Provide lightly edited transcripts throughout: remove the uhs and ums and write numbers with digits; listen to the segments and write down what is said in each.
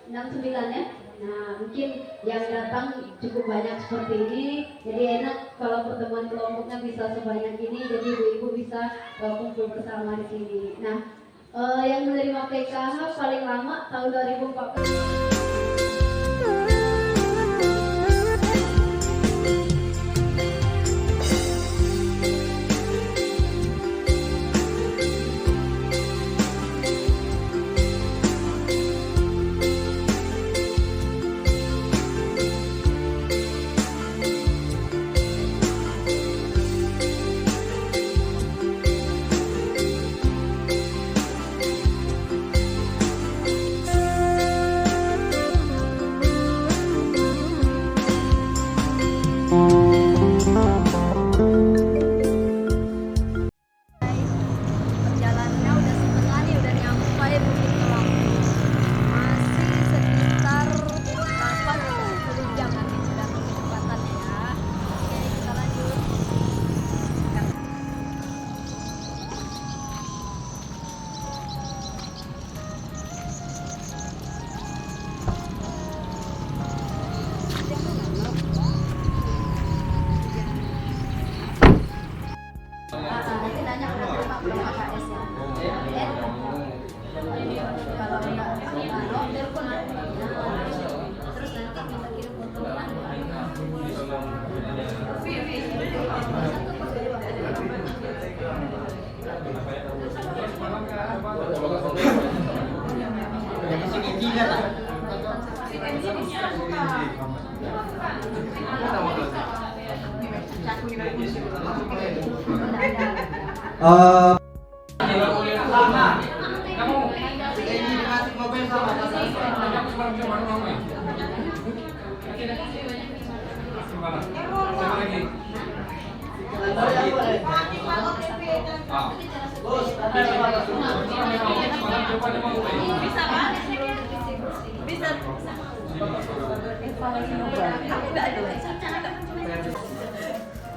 69 ya. Nah, mungkin yang datang cukup banyak seperti ini, jadi enak kalau pertemuan kelompoknya bisa sebanyak ini, jadi ibu-ibu bisa kumpul bersama di sini. Nah, yang menerima PKH paling lama tahun 2014.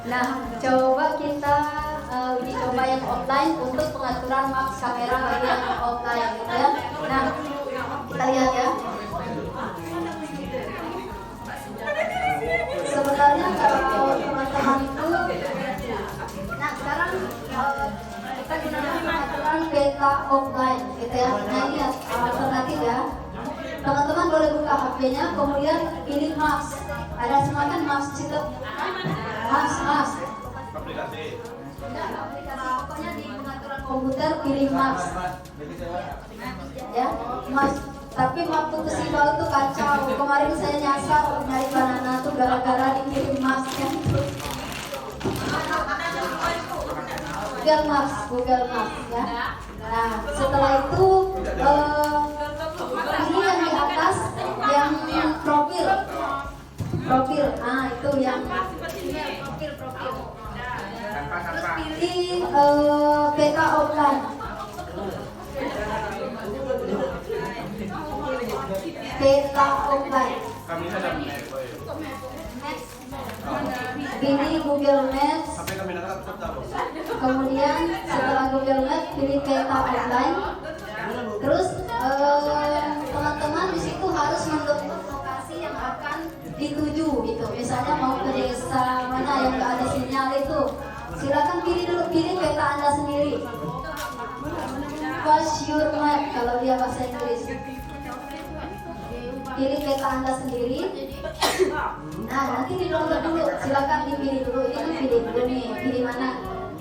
Nah, coba kita uji coba yang offline untuk pengaturan max kamera bagi yang offline gitu ya. Nah, kita lihat ya. Sebenarnya kalau teman-teman itu, nah sekarang kita gunakan pengaturan beta offline gitu ya. Nah ini alternatif ya. Teman-teman boleh buka HP-nya, kemudian pilih max. Ada semua kan max situ. Max. Aplikasi. Pokoknya di pengaturan komputer pilih max. Ya, max. Tapi waktu ke Simbol itu kacau. Kemarin saya nyasar nyari banana tuh gara-gara dikirim max kan. Google Maps ya. Nah, setelah itu ini yang di atas yang profil. Nah, itu yang profil. Terus pilih peta offline. Peta offline. Pilih Google Maps. Kemudian setelah Google Maps pilih peta offline. Terus teman-teman di situ harus menentukan lokasi yang akan dituju gitu. Misalnya mau ke desa mana yang nggak ada sinyal itu, silakan pilih peta Anda sendiri. What's your map kalau dia bahasa Inggris. Pilih peta Anda sendiri. Nah, nanti di-download dulu. Silakan dipilih dulu. Ini pilih dulu nih. Pilih mana?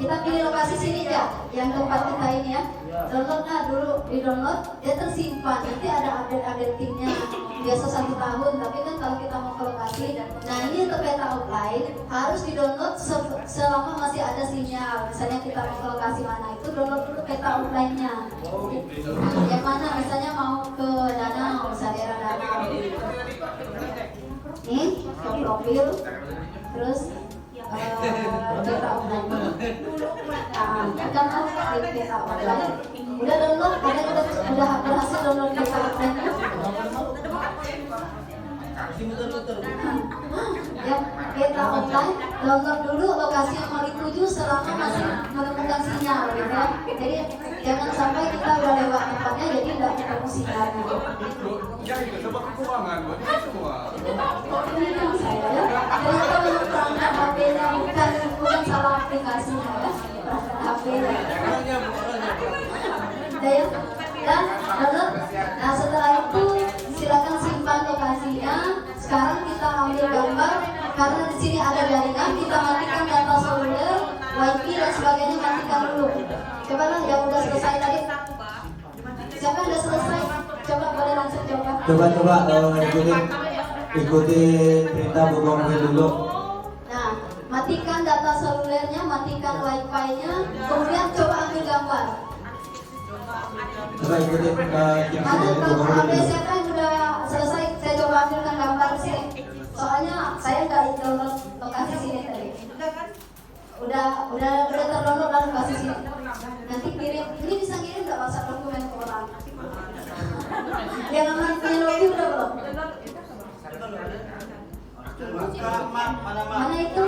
Kita pilih lokasi sini ya, yang tempat kita ini ya. Downloadnya dulu, di-download, dia tersimpan. Nanti ada update-nya. Biasa 1 tahun, tapi kan kalau kita mau ke lokasi, nah ini untuk peta offline harus di-download selama masih ada sinyal. Misalnya kita mau ke lokasi mana, itu download dulu peta offline-nya. Yang mana? Misalnya mau ke danau, misalnya daerah danau. Nih, ke profil, terus peta offline. Kan harus di peta offline. Udah download, kalian udah berhasil download peta offline-nya. Yang peta offline, download dulu lokasi yang mau dituju selama masih menemukan sinyal gitu ya. Jadi jangan sampai kita udah lewat tempatnya jadi nggak ketemu sinyalnya. Ya, itu coba kekurangan, buat ini semua. Ini yang saya ya. Ternyata memang perangkat HP-nya bukan salah aplikasinya ya. Perangkat HP-nya. Ya. Dan lalu, nah setelah itu silakan simpan lokasinya. Sekarang kita ambil gambar karena di sini ada jaringan. Kita matikan data seluler, wifi dan sebagainya, matikan dulu. Coba lah yang udah selesai tadi. Siapa yang udah selesai? Coba boleh langsung coba. Coba ikuti perintah Bogor dulu. Nah, matikan data selulernya, matikan wifi-nya, kemudian coba ambil gambar. Coba ikuti Mana kalau HP siapa yang udah selesai, saya coba ambilkan gambar di sini. Soalnya saya nggak download lokasi sini tadi. Udah terdownload lah lokasi sini. Nanti kirim, ini bisa kirim nggak WhatsApp dokumen ke orang? Yang aman punya lobby udah belum? Mana itu?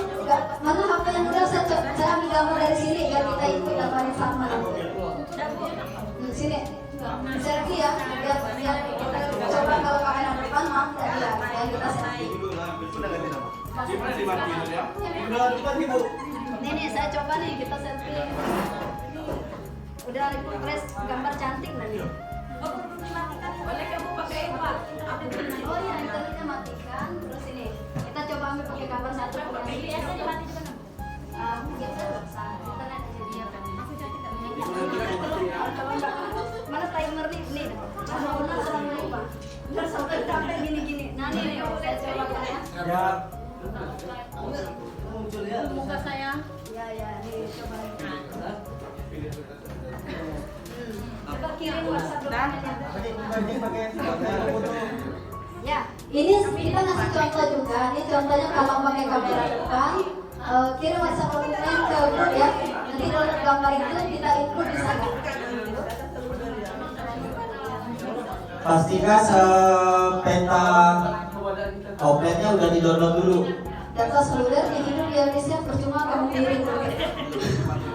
Mana HP yang udah saya ambil gambar dari sini biar kita ikut data yang sama. Sini, selfie ya, biar kita coba kalau kamera depan maaf tadi ya, biar kita selfie. Nih saya coba nih kita selfie. Udah refresh gambar cantik nih. Boleh kamu pakai apa? Oh iya, internetnya matikan. Terus ini kita coba ambil pakai gambar satu. Biasa dimati juga kan? Mungkin saya bisa internet aja dia kan. Mana timer nih? Benar selama lupa. Ntar sampai capek gini. Nah nih, saya coba ya. Ya. Muka saya. Ya, nih coba. Coba kirim WhatsApp dokumennya. Ya, ini kita ngasih contoh juga. Ini contohnya kalau pakai kamera depan, kirim WhatsApp dokumen ke grup ya. Nanti download gambar itu kita include di sana. Pastikan peta outletnya udah di-download dulu. Data seluler yang hidup di Indonesia percuma kamu kirim.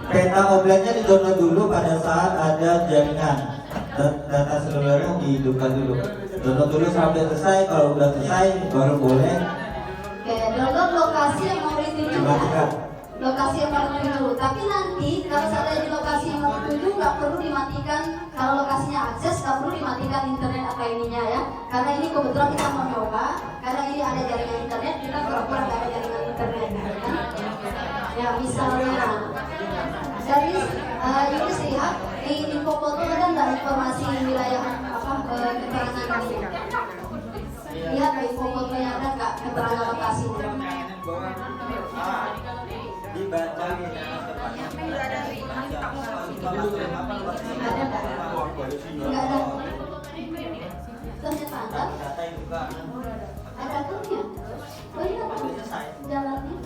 Peta outletnya di-download dulu pada saat ada jaringan. Data selulernya dihidupkan dulu. Download dulu sampai selesai. Kalau udah selesai baru boleh. Oke, download lokasi yang mau dituju. Dimatikan. Lokasi yang mau dituju. Tapi nanti kalau saya di lokasi yang mau dituju nggak perlu dimatikan. Kalau lokasinya akses nggak perlu dimatikan internet apa ininya ya. Karena ini kebetulan kita mau coba. Karena ini ada jaringan internet, kita pura-pura nggak ada jaringan internet. Ya misalnya. Jadi Yunis lihat di info foto ada nggak informasi wilayah apa keterangan ini? Lihat di info fotonya ada nggak keterangan lokasinya? Dibaca. Ada nggak? Nggak ada. Ternyata ada. Ada turnya. Oh iya, jalannya.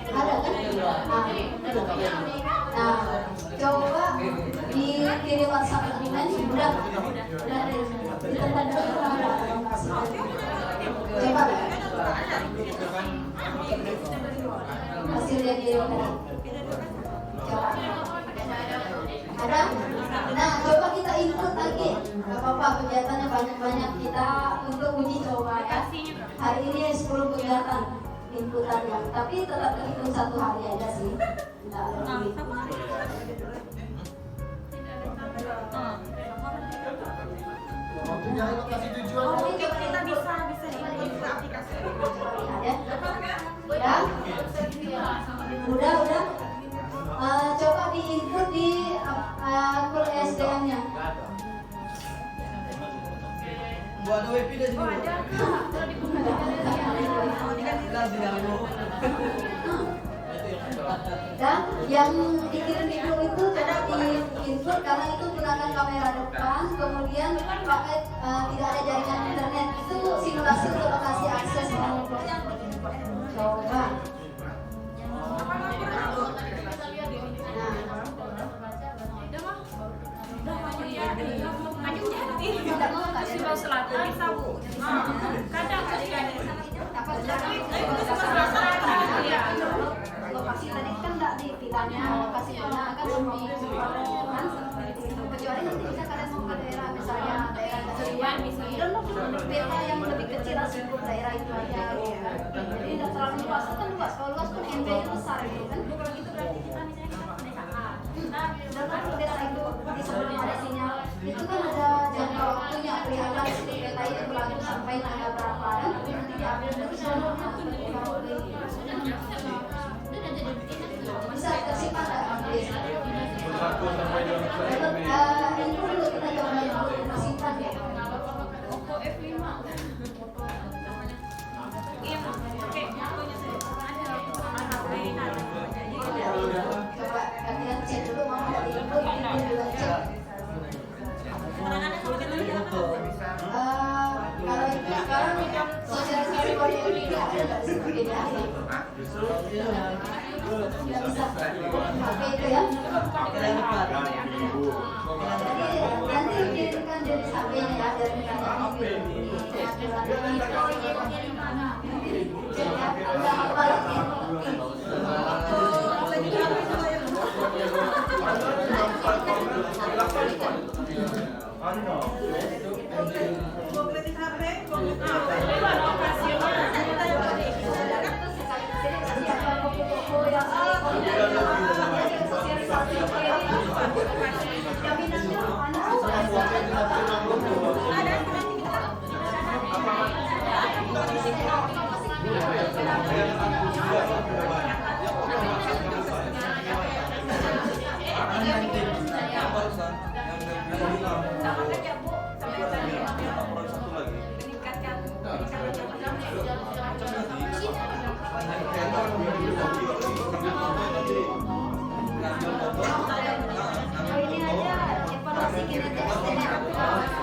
Ada kan? Nah, coba dikirim WhatsApp dokumen. Udah di tempat dulu ada. Coba. Hasil yang kirim tadi. Coba. Ada? Nah, coba kita input lagi. Gak apa-apa, kegiatannya banyak-banyak kita untuk uji coba ya. Hari ini 10 kegiatan inputannya, tapi tetap terhitung 1 hari aja sih. Nggak lebih. Oh, kita bisa di aplikasi. Ya? Udah. Coba di input di akun SDM-nya. Buat WP dah sini. Dan yang dikirim di grup itu coba di input karena itu gunakan kamera depan, kemudian pakai tidak ada jaringan internet. Itu simulasi untuk lokasi akses. Coba. Lokasi tadi kan nggak dipilihnya, lokasi mana kan semua kan, kecuali nanti bisa kalian mau ke daerah misalnya daerah tujuan bisa. Peta yang lebih kecil lingkup daerah itu aja gitu kan. Jadi tidak terlalu luas, kan luas. Kalau luas kan MB-nya besar gitu kan. Kalau gitu berarti kita misalnya kita pendekatan. Nah, Sedangkan kalau desa itu di sebelum ada sinyal itu kan ada jangka waktunya kelihatan si peta itu berlaku sampai tanggal berapa dan nanti diambil dari seluruhnya bisa tersimpan nggak di desa? Satu sampai 2 Ini dulu kita coba dulu tersimpan ya. Oppo F5. Iya, oke, fotonya saya. Ada HP ada. Coba kalian cek dulu mama dari ibu ini juga cek. Kadang-kadang kalau kita lihat apa? Kalau itu sekarang sosialisasi kode ini ada nggak di situ beda ya? Nggak bisa HP itu ya. Jadi nanti kirimkan dari HP-nya ya dari kantornya gitu. Cek ya, udah apa lagi?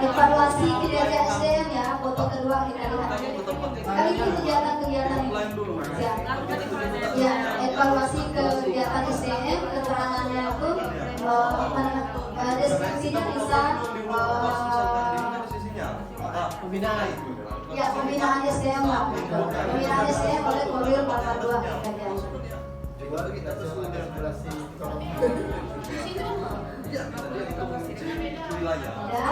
Evaluasi kinerja SDM ya, foto kedua kita lihat. Kali ini kegiatan-kegiatan ya, evaluasi kegiatan SDM, keterangannya itu deskripsinya bisa Pembinaan. ya pembinaan SDM lah, pembinaan SDM oleh Kodir 42 saja. Ya,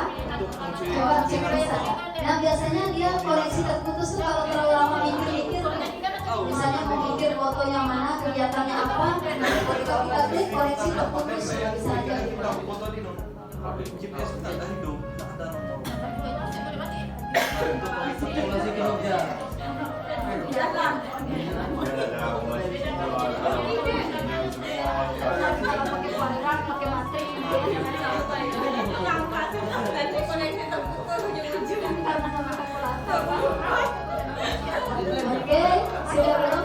coba cek bisa. Nah biasanya dia koleksi terputus tuh kalau terlalu lama mikir-mikir, misalnya mau mikir fotonya mana, kegiatannya apa, ketika kita klik koleksi terputus, nggak bisa aja gitu. Masih kinerja. Oke, sudah belum?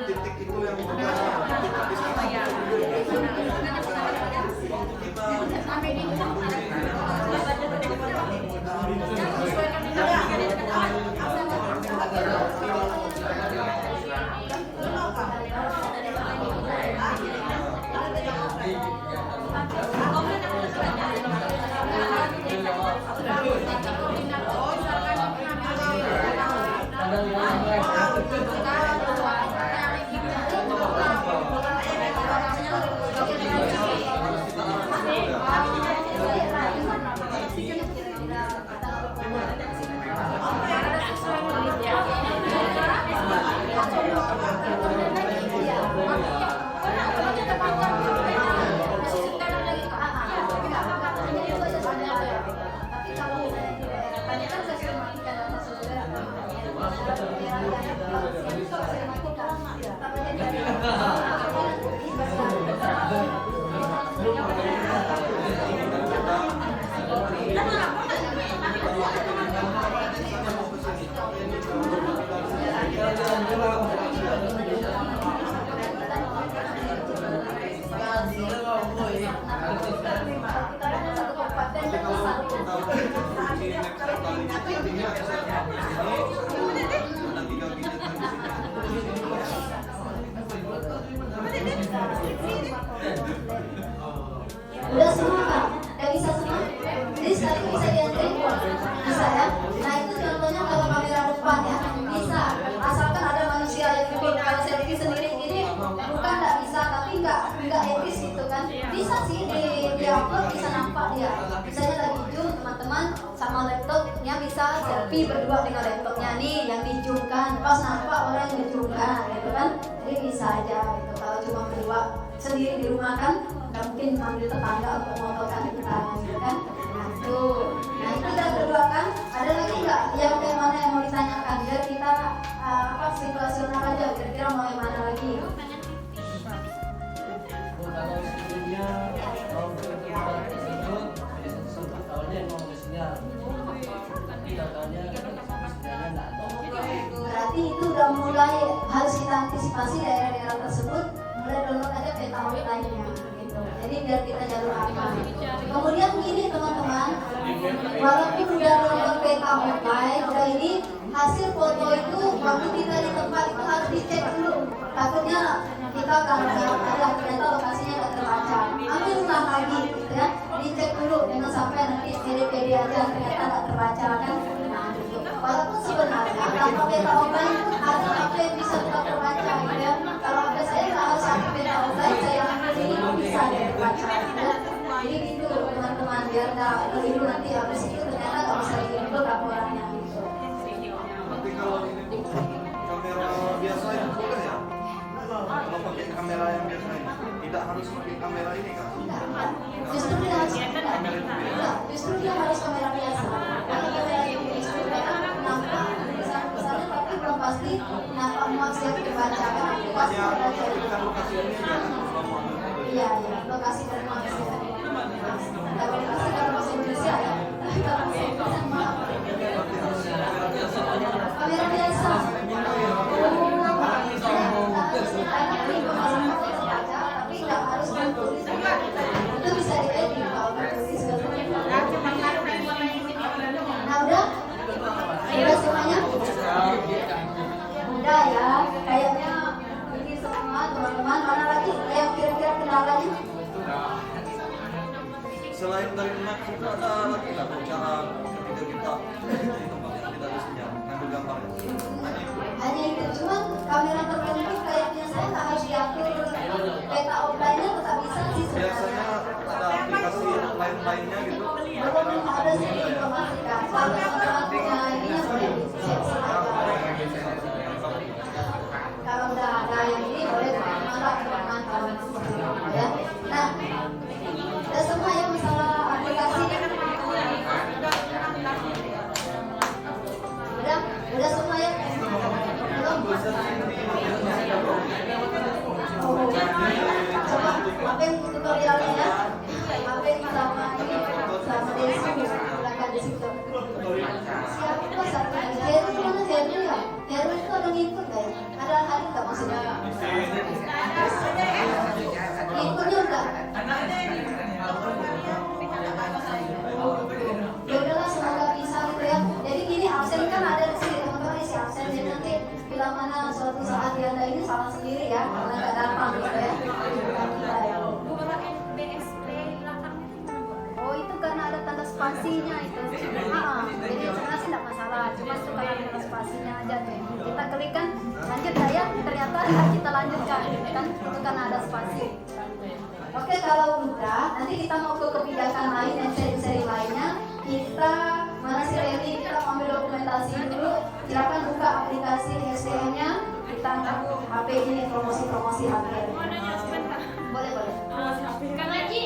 titik itu yang ya. Misalnya lagi zoom teman-teman sama laptopnya bisa selfie berdua dengan laptopnya nih yang dizoomkan, pas nampak orang yang dizoomkan gitu kan, jadi bisa aja gitu. Kalau cuma berdua sendiri di rumah kan nggak mungkin manggil tetangga untuk motokan kita gitu kan. Nah itu kita berdua kan. Ada lagi nggak yang kayak mana yang mau ditanyakan biar kita situasional aja, kira-kira mau yang mana lagi? Kalau sebelumnya mau berkegiatan tersebut, awalnya mau bersinyal, tapi tahunya sinyalnya nggak ada. Berarti itu udah mulai harus kita antisipasi daerah-daerah tersebut, mulai download aja peta online-nya gitu. Jadi biar kita jalur aman. Kemudian gini teman-teman, walaupun udah download peta online, udah ini hasil foto itu waktu kita di tempat itu harus dicek dulu. Takutnya kita kalau ada ternyata lokasinya nggak terbaca, ambil ulang lagi gitu ya, dicek dulu, jangan sampai nanti pede-pede aja ternyata nggak terbaca kan. Nah, gitu. Walaupun sebenarnya tanpa peta online itu ada apa yang bisa kita terbaca gitu ya. Kalau ada saya nggak harus ambil peta online, saya ambil ini bisa terbaca gitu ya. Jadi gitu teman-teman, biar nggak dulu nanti habis itu ternyata nggak bisa diinput laporannya gitu. Tapi kalau ini kamera biasa itu boleh ya? Kalau pakai kamera yang biasa ini, tidak harus pakai kamera ini kan? Enggak. Justru dia harus enggak. Justru dia harus kamera biasa. Kalau kamera yang justru kayak nampak besar-besarnya tapi belum pasti nampak maksimal yang dibaca kan aplikasi Hanya terbaca. kan lokasi ini kan selama Iya, lokasi dari maksimal. Ada lokasi kalau bahasa Indonesia ya. Tapi kalau bahasa Indonesia maaf. Kamera biasa. Tapi nggak harus menulis. Itu bisa diedit kalau menulis. Nah udah semuanya? Udah ya, kayaknya ini semua teman-teman. Mana lagi yang kira-kira kendalanya? selain dari Mac itu ada lagi nggak cara ketika kita di tempat yang tidak ada sinyal ngambil gambarnya? Hanya itu, cuman kamera tertentu kayaknya saya nggak harus diatur peta offline-nya tetap bisa sih Biasanya sebenarnya. ada aplikasi lain-lainnya gitu. Belum ada sih diinformasikan. Kalau teman-teman punya ini ya boleh dicek silahkan. Kalau udah ada yang ini boleh teman-teman kalau ya. Nah, udah semua ya masalah aplikasi. Udah semua ya. Belum. Oh, coba maafin tutorialnya ya. Maafin sama ini sama Desi silakan di situ. Siapa satu lagi? Heru mana Heru ya? Heru itu ada ngikut ya? Ada nggak maksudnya? Ngikutnya enggak? Ya udahlah semoga bisa gitu ya. Jadi gini absen kan ada di sini teman-teman isi absen jadi nanti bila mana suatu saat dia ada ini salah sendiri ya karena nggak datang gitu ya. Oh itu karena ada tanda spasinya itu. Jadi sebenarnya sih nggak masalah, cuma suka ada tanda spasinya aja deh. Kita klik kan lanjut ya, ternyata kita lanjutkan kan itu karena ada spasi. Oke, kalau udah, nanti kita mau ke kebijakan lain dan seri-seri lainnya. Kita, mana sih Reni? Kita mau ambil dokumentasi dulu. Silakan buka aplikasi SDM-nya. Kita angkat HP ini, promosi-promosi HP. Boleh. Kang Haji,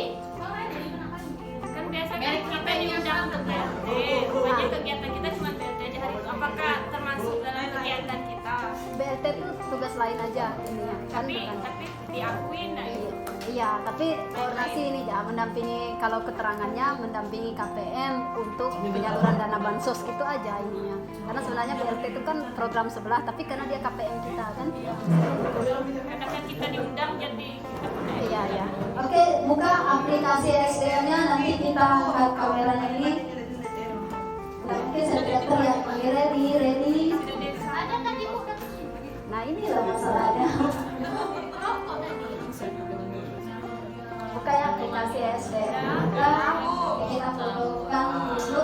kan biasanya kita diundang ke BLT, rupanya kegiatan kita cuma BLT aja hari itu. Apakah termasuk dalam kegiatan kita? BLT itu tugas lain aja intinya. Kan Tapi bukan. diakuin nah itu. Iya, tapi koordinasi ini ya mendampingi kalau keterangannya mendampingi KPM untuk penyaluran dana bansos gitu aja ininya. Karena sebenarnya BLT itu kan program sebelah, tapi karena dia KPM kita kan. Karena kan kita diundang jadi Iya. Oke, buka aplikasi SDM-nya, nanti kita angkat kameranya ini. Mungkin saya tidak terlihat. Ready. ada kan dibuka. Nah inilah masalahnya. Buka ya aplikasi SDM. Buka, kita fotokan dulu.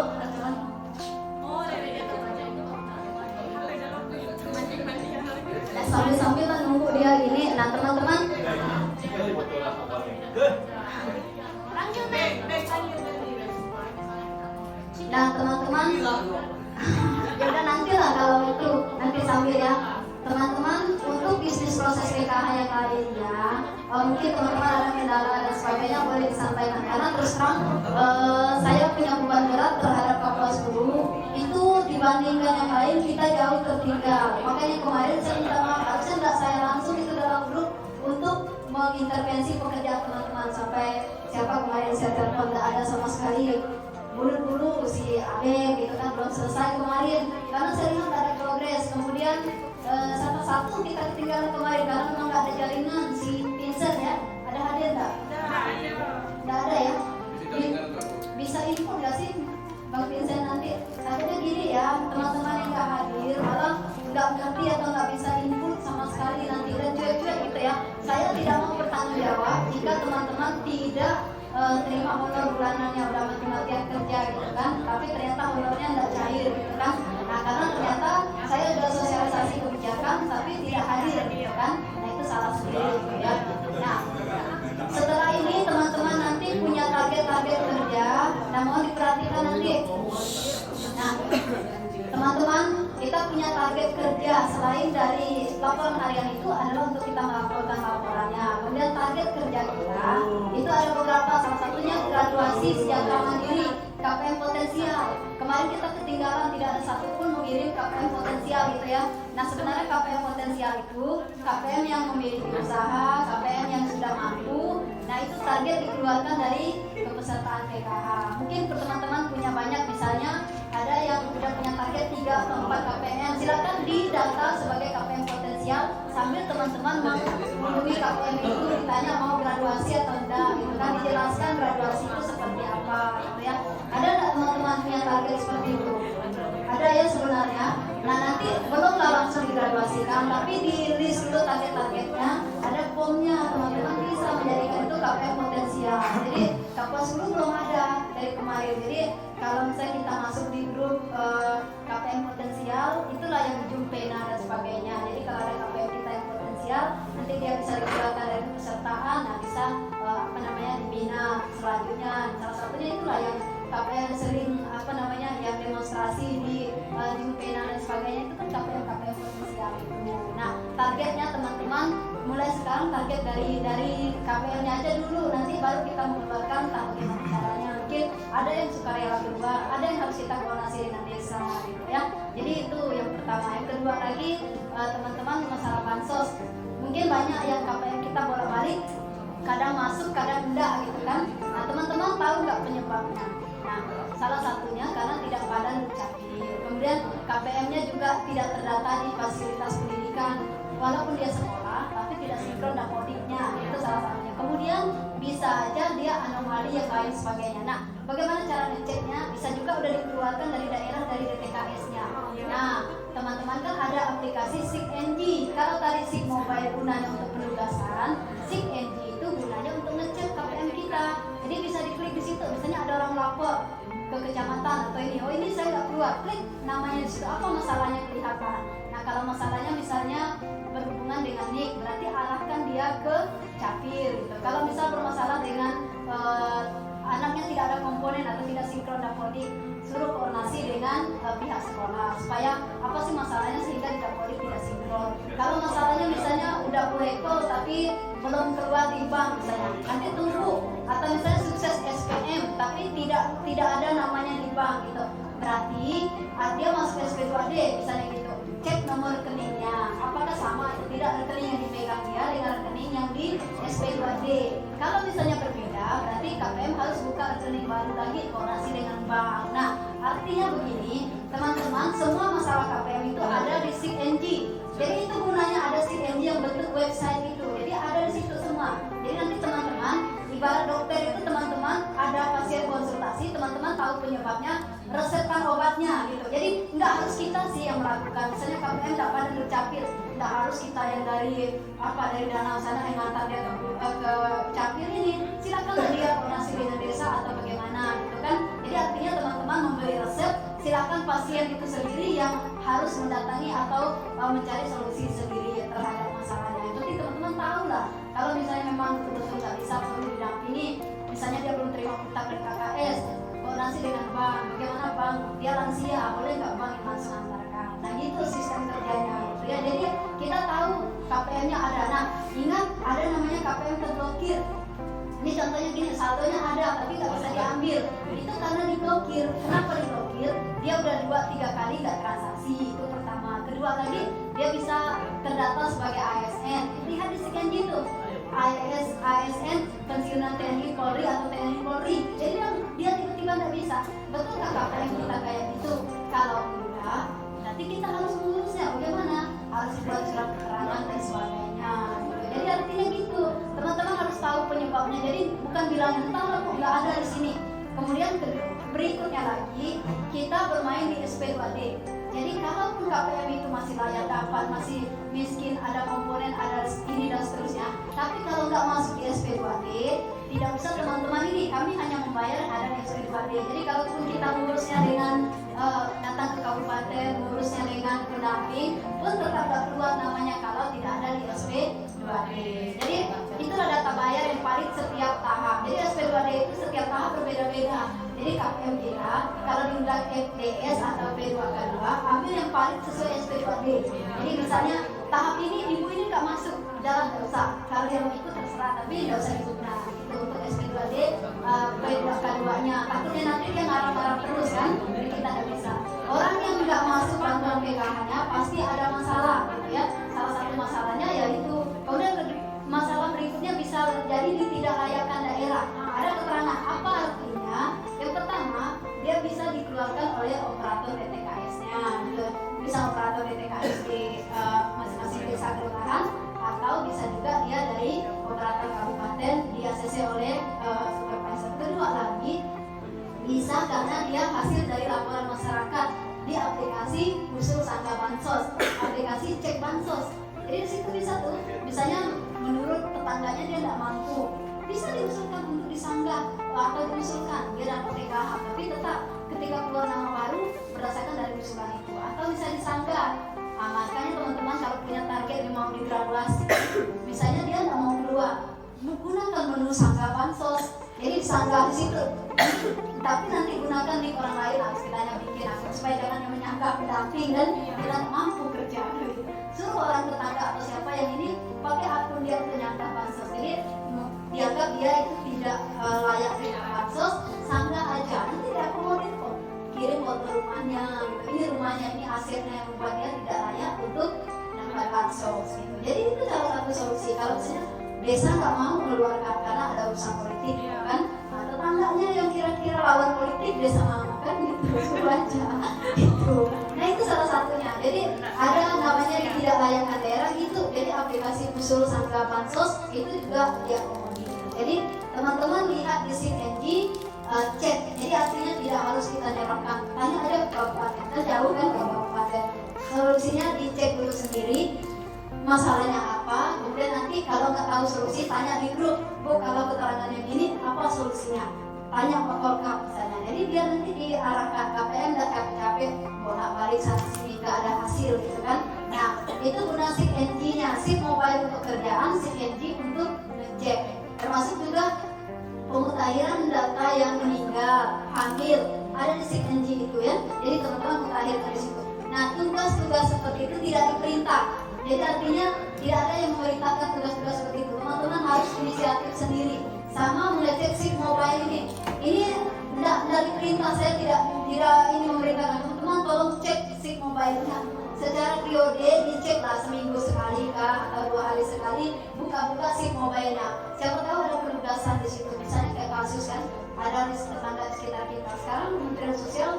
Nah, sambil-sambil kan nunggu dia ini. Nah teman-teman, Lanjut, Nek. Nah teman-teman, ya udah nantilah kalau itu nanti sambil ya. Teman-teman, untuk bisnis proses PKH yang lainnya, mungkin teman-teman ada kendala dan sebagainya boleh disampaikan. Karena terus terang, saya punya beban berat terhadap Kapolres dulu. Itu dibandingkan yang lain kita jauh tertinggal. Makanya kemarin saya minta maaf, harusnya nggak saya langsung itu dalam grup untuk mengintervensi pekerjaan teman-teman. Sampai siapa kemarin saya telepon nggak ada sama sekali. Buru-buru si Abeng gitu kan belum selesai kemarin karena saya lihat ada progres. Kemudian satu-satu kita ketinggalan kemarin karena memang nggak ada jaringan. Si Vincent ya, ada hadir nggak? Nggak ada ya. Bisa info nggak sih Bang Vincent nanti? Akhirnya gini ya, teman-teman yang nggak hadir malah nggak ngerti atau nggak bisa input sama sekali nanti dan cuek-cuek gitu ya. Saya tidak mau bertanggung jawab jika teman-teman tidak terima honor bulanannya udah mati-matian kerja gitu kan, tapi ternyata honornya nggak cair gitu kan. Nah karena ternyata saya udah sosialisasi kebijakan tapi tidak hadir gitu kan. Nah itu salah sendiri gitu ya. Nah setelah ini teman-teman nanti punya target-target kerja, nah mohon diperhatikan nanti. Nah teman-teman, kita punya target kerja selain dari laporan harian itu adalah untuk kita melaporkan laporannya. Kemudian target kerja kita itu ada beberapa, salah satunya graduasi sejahtera mandiri KPM potensial. Kemarin kita ketinggalan, tidak ada satupun mengirim KPM potensial gitu ya. Nah sebenarnya KPM potensial itu KPM yang memiliki usaha, KPM yang sudah mampu. Nah itu target dikeluarkan dari kepesertaan PKH. Mungkin teman-teman punya banyak, misalnya ada yang sudah punya target 3 atau 4 KPM, silakan didata sebagai KPM potensial sambil teman-teman memenuhi KPM itu ditanya mau graduasi atau enggak gitu kan, dijelaskan graduasi itu seperti apa gitu ya. Ada enggak teman-teman punya target seperti itu? Ada ya sebenarnya. Nah nanti belumlah langsung digraduasikan, tapi di list dulu target-targetnya, ada formnya, teman-teman bisa menjadikan itu KPM potensial. Jadi Kapolres dulu belum ada dari kemarin. Jadi kalau misalnya kita masuk di grup KPM potensial, itulah yang ujung pena dan sebagainya. Jadi kalau ada KPM kita yang potensial, nanti dia bisa dikeluarkan dari pesertaan, nah bisa dibina selanjutnya. Salah satunya itulah yang KPM sering yang demonstrasi di pena dan sebagainya, itu kan KPM potensial itu. Nah targetnya teman-teman mulai sekarang target dari KPM-nya aja dulu, nanti baru kita mengeluarkan bagaimana caranya. Mungkin ada yang sukarela keluar, ada yang harus kita koordinasi dengan desa gitu ya. Jadi itu yang pertama. Yang kedua lagi teman-teman masalah bansos. Mungkin banyak yang KPM kita bolak-balik, kadang masuk kadang enggak gitu kan. Nah teman-teman tahu nggak penyebabnya? Nah salah satunya karena tidak padan dukcapil. Kemudian KPM-nya juga tidak terdata di fasilitas pendidikan, walaupun dia sekolah tapi tidak sinkron dakodiknya, itu salah satunya. Kemudian bisa aja dia anomali yang lain sebagainya. Nah bagaimana cara ngeceknya? Bisa juga udah dikeluarkan dari daerah, dari DTKS-nya. Nah teman-teman kan ada aplikasi SIG-NG. Kalau tadi SIG Mobile gunanya untuk penugasan, SIG-NG itu gunanya untuk ngecek KPM kita. Jadi bisa diklik di situ. Misalnya ada orang lapor ke kecamatan atau ini, oh ini saya nggak keluar, klik namanya di situ, apa masalahnya kelihatan. Nah kalau masalahnya misalnya berhubungan dengan NIK, berarti arahkan dia ke Capil gitu. Kalau misal bermasalah dengan anaknya tidak ada komponen atau tidak sinkron dapodik, suruh koordinasi dengan pihak sekolah supaya apa sih masalahnya sehingga di dapodik tidak sinkron. Kalau masalahnya misalnya udah UEKO tapi belum keluar di bank misalnya, nanti tunggu. Atau misalnya sukses SPM tapi tidak ada namanya di bank gitu, berarti dia masuk SP2D misalnya gitu. Cek nomor rekeningnya, apakah sama atau tidak rekening yang dipegang dia dengan rekening yang di SP2D. Kalau misalnya berbeda, berarti KPM harus buka rekening baru lagi, koordinasi dengan bank. Nah, artinya begini, teman-teman, semua masalah KPM itu ada di SIG-NG. Jadi itu gunanya ada SIG-NG yang bentuk website itu. Jadi ada di situ semua. Jadi nanti teman-teman, ibarat dokter itu teman-teman ada pasien konsultasi, teman-teman tahu penyebabnya, resepkan obatnya gitu. Jadi nggak harus kita sih yang melakukan. Misalnya KPM nggak pada dukcapil, nggak harus kita yang dari dana sana yang ngantar dia ke capil ini. Silakan dia koordinasi dengan desa atau bagaimana gitu kan. Jadi artinya teman-teman membeli resep, silakan pasien itu sendiri yang harus mendatangi atau mencari solusi sendiri terhadap masalahnya. Jadi teman-teman tahu lah. Kalau misalnya memang betul-betul nggak bisa perlu didampingi, misalnya dia belum terima kontak dari KKS, koordinasi koordinasi dengan bank, bagaimana bank dia lansia, boleh nggak bank yang langsung antarkan. Nah gitu sistem kerjanya gitu ya. Jadi kita tahu KPM-nya ada. Nah ingat ada namanya KPM terblokir. Ini contohnya gini, saldonya ada tapi nggak bisa diambil. Itu karena diblokir. Kenapa diblokir? Dia udah 2-3 kali nggak transaksi. Itu pertama. Kedua lagi dia bisa terdata sebagai ASN. Lihat di sekian gitu. ASN pensiunan TNI Polri atau TNI Polri. Jadi dia tiba-tiba nggak bisa. Betul nggak KPM kita kayak gitu? Kalau enggak, nanti kita harus mengurusnya. Bagaimana? Harus buat surat keterangan dan sebagainya. Jadi artinya gitu. Teman-teman harus tahu penyebabnya. Jadi bukan bilang entah kok nggak ada di sini. Kemudian berikutnya lagi kita bermain di SP2D. Jadi kalaupun KPM itu masih layak dapat, masih miskin, ada komponen, ada ini dan seterusnya. Tapi kalau nggak masuk di SP2D, tidak usah teman-teman ini. Kami hanya membayar yang ada di SP2D. Jadi kalaupun kita ngurusnya dengan datang ke kabupaten, ngurusnya dengan pendamping, pun tetap nggak keluar namanya kalau tidak ada di SP2D. Jadi itulah data bayar yang valid setiap tahap. Jadi SP2D itu setiap tahap berbeda-beda. Jadi KPM kita kalau diundang FDS atau P2K2 ambil yang valid sesuai SP2D. Jadi misalnya tahap ini ibu ini nggak masuk, jalan nggak usah. Kalau dia mau ikut terserah, tapi nggak usah ikut. Nah itu untuk SP2D P2K2-nya. Takutnya nanti dia ngarang-ngarang terus kan, jadi kita nggak bisa. Orang yang nggak masuk bantuan PKH-nya pasti ada masalah, gitu ya. Salah satu masalahnya yaitu kemudian masalah berikutnya bisa jadi di tidak layakkan daerah. Ada keterangan apa artinya? Yang pertama, dia bisa dikeluarkan oleh operator DTKS-nya, gitu. Bisa operator DTKS di masing-masing desa kelurahan, atau bisa juga dia dari operator kabupaten di ACC oleh supervisor. Kedua lagi, bisa karena dia hasil dari laporan masyarakat di aplikasi usul sangga bansos, aplikasi cek bansos. Jadi di situ bisa tuh, misalnya menurut tetangganya dia tidak mampu, bisa diusulkan untuk disanggah atau diusulkan dia dapat PKH, tapi tetap ketika keluar nama baru berdasarkan dari usulan itu, atau bisa disanggah. Nah, makanya teman-teman kalau punya target yang mau digraduasi, misalnya dia tidak mau keluar, gunakan menu sanggah bansos. Jadi disanggah di situ, tapi nanti gunakan di orang lain, istilahnya bikin akun supaya jangan menyangka pendamping dan tidak mampu kerja. Suruh orang tetangga atau siapa yang ini pakai akun dia untuk nyangka bansos. Jadi dianggap dia itu tidak layak terima bansos, sanggah aja, nanti dia akomodir kok. Kirim foto rumahnya, gitu. Ini rumahnya, ini asetnya yang membuat dia tidak layak untuk dapat bansos. Gitu. Jadi itu salah satu solusi. Kalau misalnya desa nggak mau mengeluarkan karena ada urusan politik, kan? Nah, tetangganya yang kira-kira lawan politik desa mau kan gitu, suruh aja. Gitu. Nah itu salah satunya. Jadi ada namanya di tidak layakkan daerah gitu. Jadi aplikasi usul sangga bansos itu juga diakomodir. Jadi teman-teman lihat di SIP-NG, cek. Jadi artinya tidak harus kita nyerahkan. Tanya aja ke kabupaten, kan jauh kan ke kabupaten. Solusinya dicek dulu sendiri. Masalahnya apa, kemudian nanti kalau nggak tahu solusi tanya di grup, Bu kalau keterangannya gini apa solusinya, tanya ke Polkap misalnya. Jadi biar nanti diarahkan KPM dan KPKP bolak balik sana sini nggak ada hasil gitu kan. Nah itu guna SIP-NG-nya, SIP mobile untuk kerjaan, SIP-NG untuk ngecek, termasuk juga pemutahiran data yang meninggal, hamil ada di SIP-NG itu ya. Jadi teman-teman mutakhir dari situ. Nah tugas-tugas seperti itu tidak diperintah. Jadi artinya tidak ada yang memerintahkan tugas-tugas seperti itu. Teman-teman harus inisiatif sendiri. Sama mengecek SIP mobile ini. Ini tidak diperintah, saya tidak ini memerintahkan teman-teman tolong cek SIP mobile-nya. Secara periode diceklah seminggu sekali kah atau 2 hari sekali buka-buka SIP mobile-nya. Siapa tahu ada penugasan di situ. Misalnya kayak kasus kan ada di tetangga sekitar kita. Sekarang Kementerian Sosial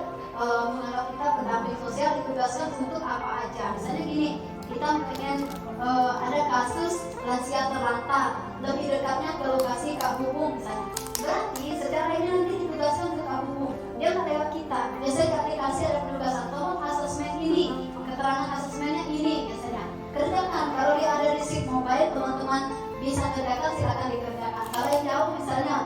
menganggap kita pendamping sosial ditugaskan untuk apa aja. Misalnya gini, kita pengen ada kasus lansia terlantar, lebih dekatnya ke lokasi Kak Bubung misalnya. Berarti secara ini nanti ditugaskan ke Kak Bubung. Dia nggak lewat kita. Biasanya di aplikasi ada penugasan, tolong asesmen ini, keterangan asesmennya ini biasanya. Kerjakan. Kalau dia ada di SIP mobile, teman-teman bisa kerjakan, silakan dikerjakan. Kalau yang jauh misalnya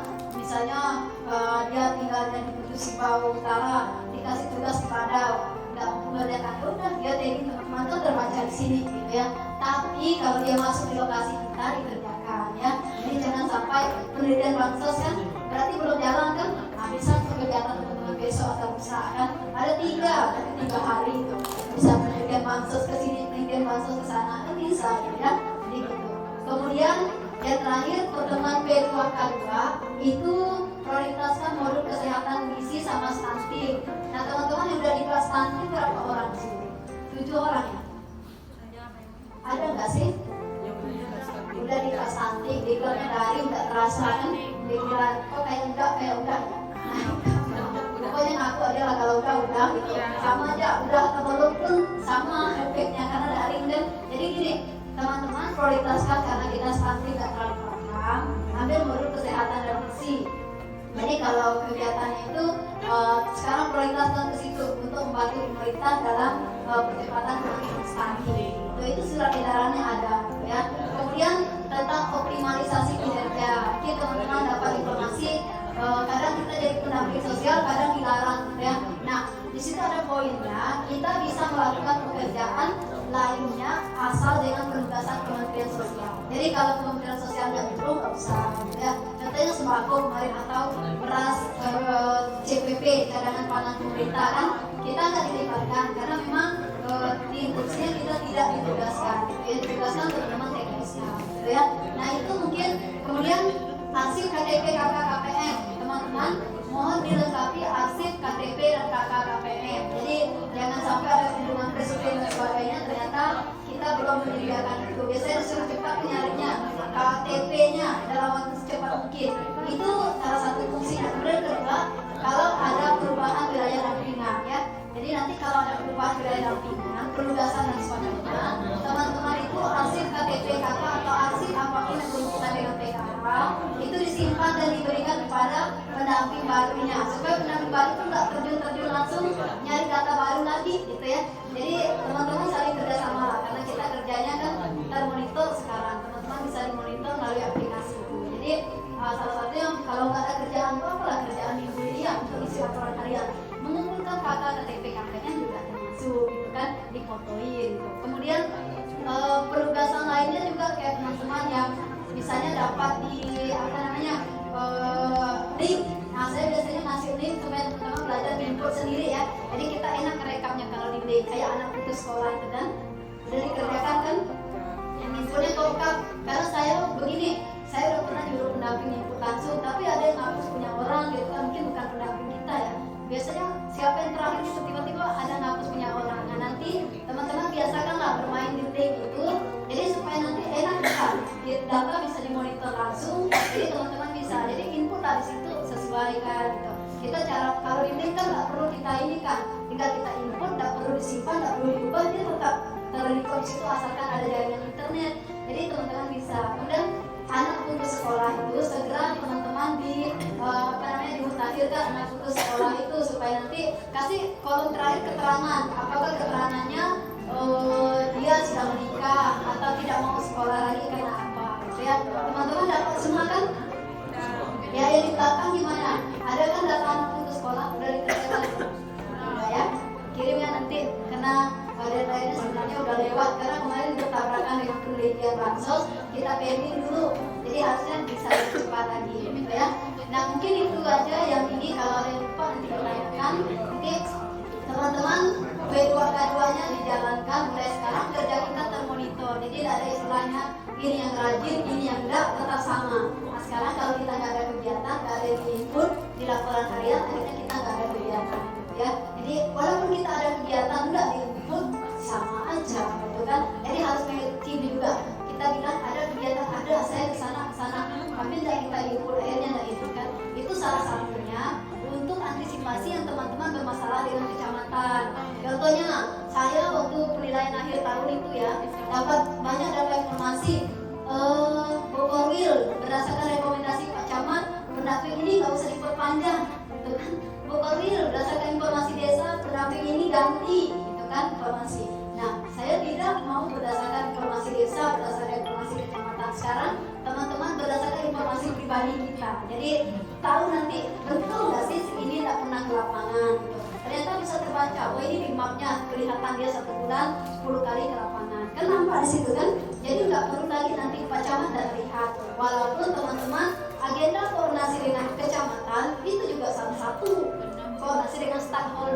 dia tinggalnya di Putus Sibau Utara, dikasih tugas kepada nggak mampu mengerjakan, udah dia tagging teman-teman tuh terbaca di sini gitu ya. Tapi kalau dia masuk di lokasi kita dikerjakan ya. Jadi jangan sampai penelitian bansos kan berarti belum jalan kan. Nah bisa kegiatan teman-teman bisa kan, ada 3 hari itu bisa penelitian bansos ke sini, penelitian bansos ke sana, kan bisa ya. Jadi gitu. Kemudian yang terakhir pertemuan P2K2 itu prioritaskan modul kesehatan gizi sama stunting. Nah teman-teman yang udah di kelas stunting berapa orang di sini? 7 orang ya? Ada nggak sih? Udah di kelas stunting, di kelasnya dari nggak terasa kan? Dikira kok kayak udah ya. Pokoknya aku adalah kalau udah gitu. Sama aja, udah terlalu pun sama efeknya karena daring dan jadi gini. Teman-teman prioritaskan karena kita stunting nggak terlalu paham, ambil modul kesehatan dan gizi. Jadi kalau kegiatannya itu sekarang prioritaskan ke situ untuk membantu pemerintah dalam percepatan penanganan stunting. Itu surat edarannya ada, ya. Kemudian tentang optimalisasi kinerja, jadi teman-teman dapat informasi. Kadang kita jadi pendamping sosial, kadang dilarang, ya. Nah, di situ ada poinnya, kita bisa melakukan pekerjaan lainnya asal dengan penugasan Kementerian Sosial. Jadi kalau Kementerian Sosial nggak dulu nggak usah, ya. Contohnya sembako kemarin atau beras CPP cadangan pangan pemerintah kan kita nggak dilibatkan karena memang di instruksinya kita tidak ditugaskan, ya ditugaskan teman-teman TKS-nya, gitu ya. Nah itu mungkin kemudian arsip KTP KKKPM teman-teman mohon dilengkapi arsip KTP dan KKKPM. Jadi jangan sampai ada kunjungan presiden dan sebagainya ternyata kita belum menyediakan itu. Biasanya disuruh cepat nyarinya KTP-nya dalam waktu secepat mungkin. Itu salah satu fungsinya. Kemudian kedua, kalau ada perubahan wilayah dampingan, ya. Jadi nanti kalau ada perubahan wilayah dampingan, penugasan dan sebagainya, teman-teman itu arsip KTP KK atau arsip apapun yang berhubungan dengan PKK itu disimpan dan diberikan kepada pendamping barunya supaya pendamping baru itu nggak terjun langsung nyari data baru lagi, gitu ya. Jadi teman-teman saling kerjasama lah karena kita kerjanya kan termonitor sekarang, teman-teman bisa dimonitor melalui aplikasi itu. Jadi salah satunya kalau nggak ada kerjaan apalah kerjaan minggu ini ya untuk isi laporan harian mengumpulkan kakak KTP kakaknya juga termasuk gitu kan, difotoin gitu. Kemudian penugasan lainnya juga kayak teman-teman yang misalnya dapat di link. Nah saya biasanya ngasih link supaya teman-teman belajar input sendiri ya. Jadi kita enak merekamnya kalau di link kayak anak putus sekolah itu kan udah dikerjakan kan yang inputnya lengkap. Karena saya begini, saya udah pernah nyuruh pendamping input langsung, tapi ada yang hapus punya orang gitu kan, mungkin bukan pendamping kita ya. Biasanya siapa yang terakhir itu tiba-tiba ada ngapus punya orang. Nah nanti teman-teman biasakanlah bermain di link itu, jadi supaya nanti enak kan, data bisa dimonitor langsung. Jadi teman-teman bisa, jadi input dari situ sesuai kan gitu. Kita cara kalau di link kan nggak perlu kita ini kan, tinggal kita input, nggak perlu disimpan, nggak perlu diubah, dia tetap terrecord di situ asalkan ada jaringan internet. Jadi teman-teman bisa. Kemudian anak putus sekolah itu segera teman-teman dimutakhirkan anak putus sekolah itu supaya nanti kasih kolom terakhir keterangan apakah keterangannya dia sudah menikah atau tidak mau sekolah lagi karena apa gitu ya. Teman-teman dapat semua kan ya, yang di belakang gimana, ada kan data anak putus sekolah udah dikerjakan ya, kirimnya nanti karena deadline-nya sebenarnya udah lewat karena kemarin bertabrakan dengan penelitian bansos, kita pending dulu, jadi harusnya bisa lebih cepat lagi gitu ya. Nah mungkin itu aja yang ini, kalau ada yang lupa nanti ditanyakan. Mungkin teman-teman P2K2-nya dijalankan mulai sekarang, kerja kita termonitor, jadi tidak ada istilahnya ini yang rajin, ini yang enggak, tetap sama. Nah sekarang kalau kita nggak ada kegiatan, nggak ada di input di laporan harian, akhirnya kita nggak ada kegiatan ya. Jadi walaupun kita ada kegiatan nggak di input sama aja gitu kan. Jadi harus tim juga. Kita bilang ada kegiatan, ada saya ke sana tapi nggak kita input, akhirnya nggak itu kan. Itu salah satunya untuk antisipasi yang teman-teman bermasalah dengan kecamatan. Contohnya saya waktu penilaian akhir tahun itu ya dapat banyak informasi Bokorwil berdasarkan rekomendasi Pak Camat, pendamping ini nggak usah diperpanjang gitu kan. Bokorwil berdasarkan informasi desa, pendamping ini ganti gitu kan informasi. Nah saya tidak mau berdasarkan informasi desa, berdasarkan informasi kecamatan. Sekarang teman-teman berdasarkan informasi pribadi kita, jadi tahu nanti betul nggak sih ini tidak pernah ke lapangan gitu. Ternyata bisa terbaca, oh ini di mapnya kelihatan dia 1 bulan 10 kali ke lapangan kan, nampak di situ kan. Jadi nggak perlu lagi nanti Pak Camat dan lihat. Walaupun teman-teman agenda koordinasi dengan kecamatan itu juga salah satu koordinasi dengan stakeholder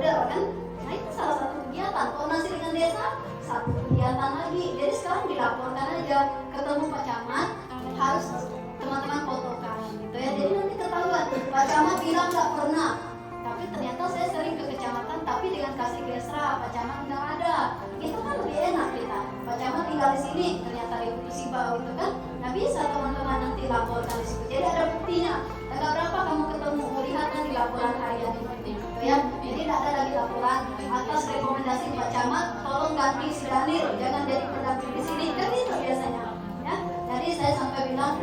Camat bilang nggak pernah, tapi ternyata saya sering ke kecamatan, tapi dengan kasih gesra, Pak Camat nggak ada. Itu kan lebih enak kita. Pak Camat tinggal di sini, ternyata di Sibau itu kan, nah bisa teman-teman nanti laporkan di situ. Jadi ada buktinya. Tanggal berapa kamu ketemu, lihat kan di laporan harian itu, gitu ya. Jadi tidak ada lagi laporan atas rekomendasi Pak Camat, tolong ganti si Daniel, jangan jadi pendamping di sini, kan itu biasanya. Ya, jadi saya sampai bilang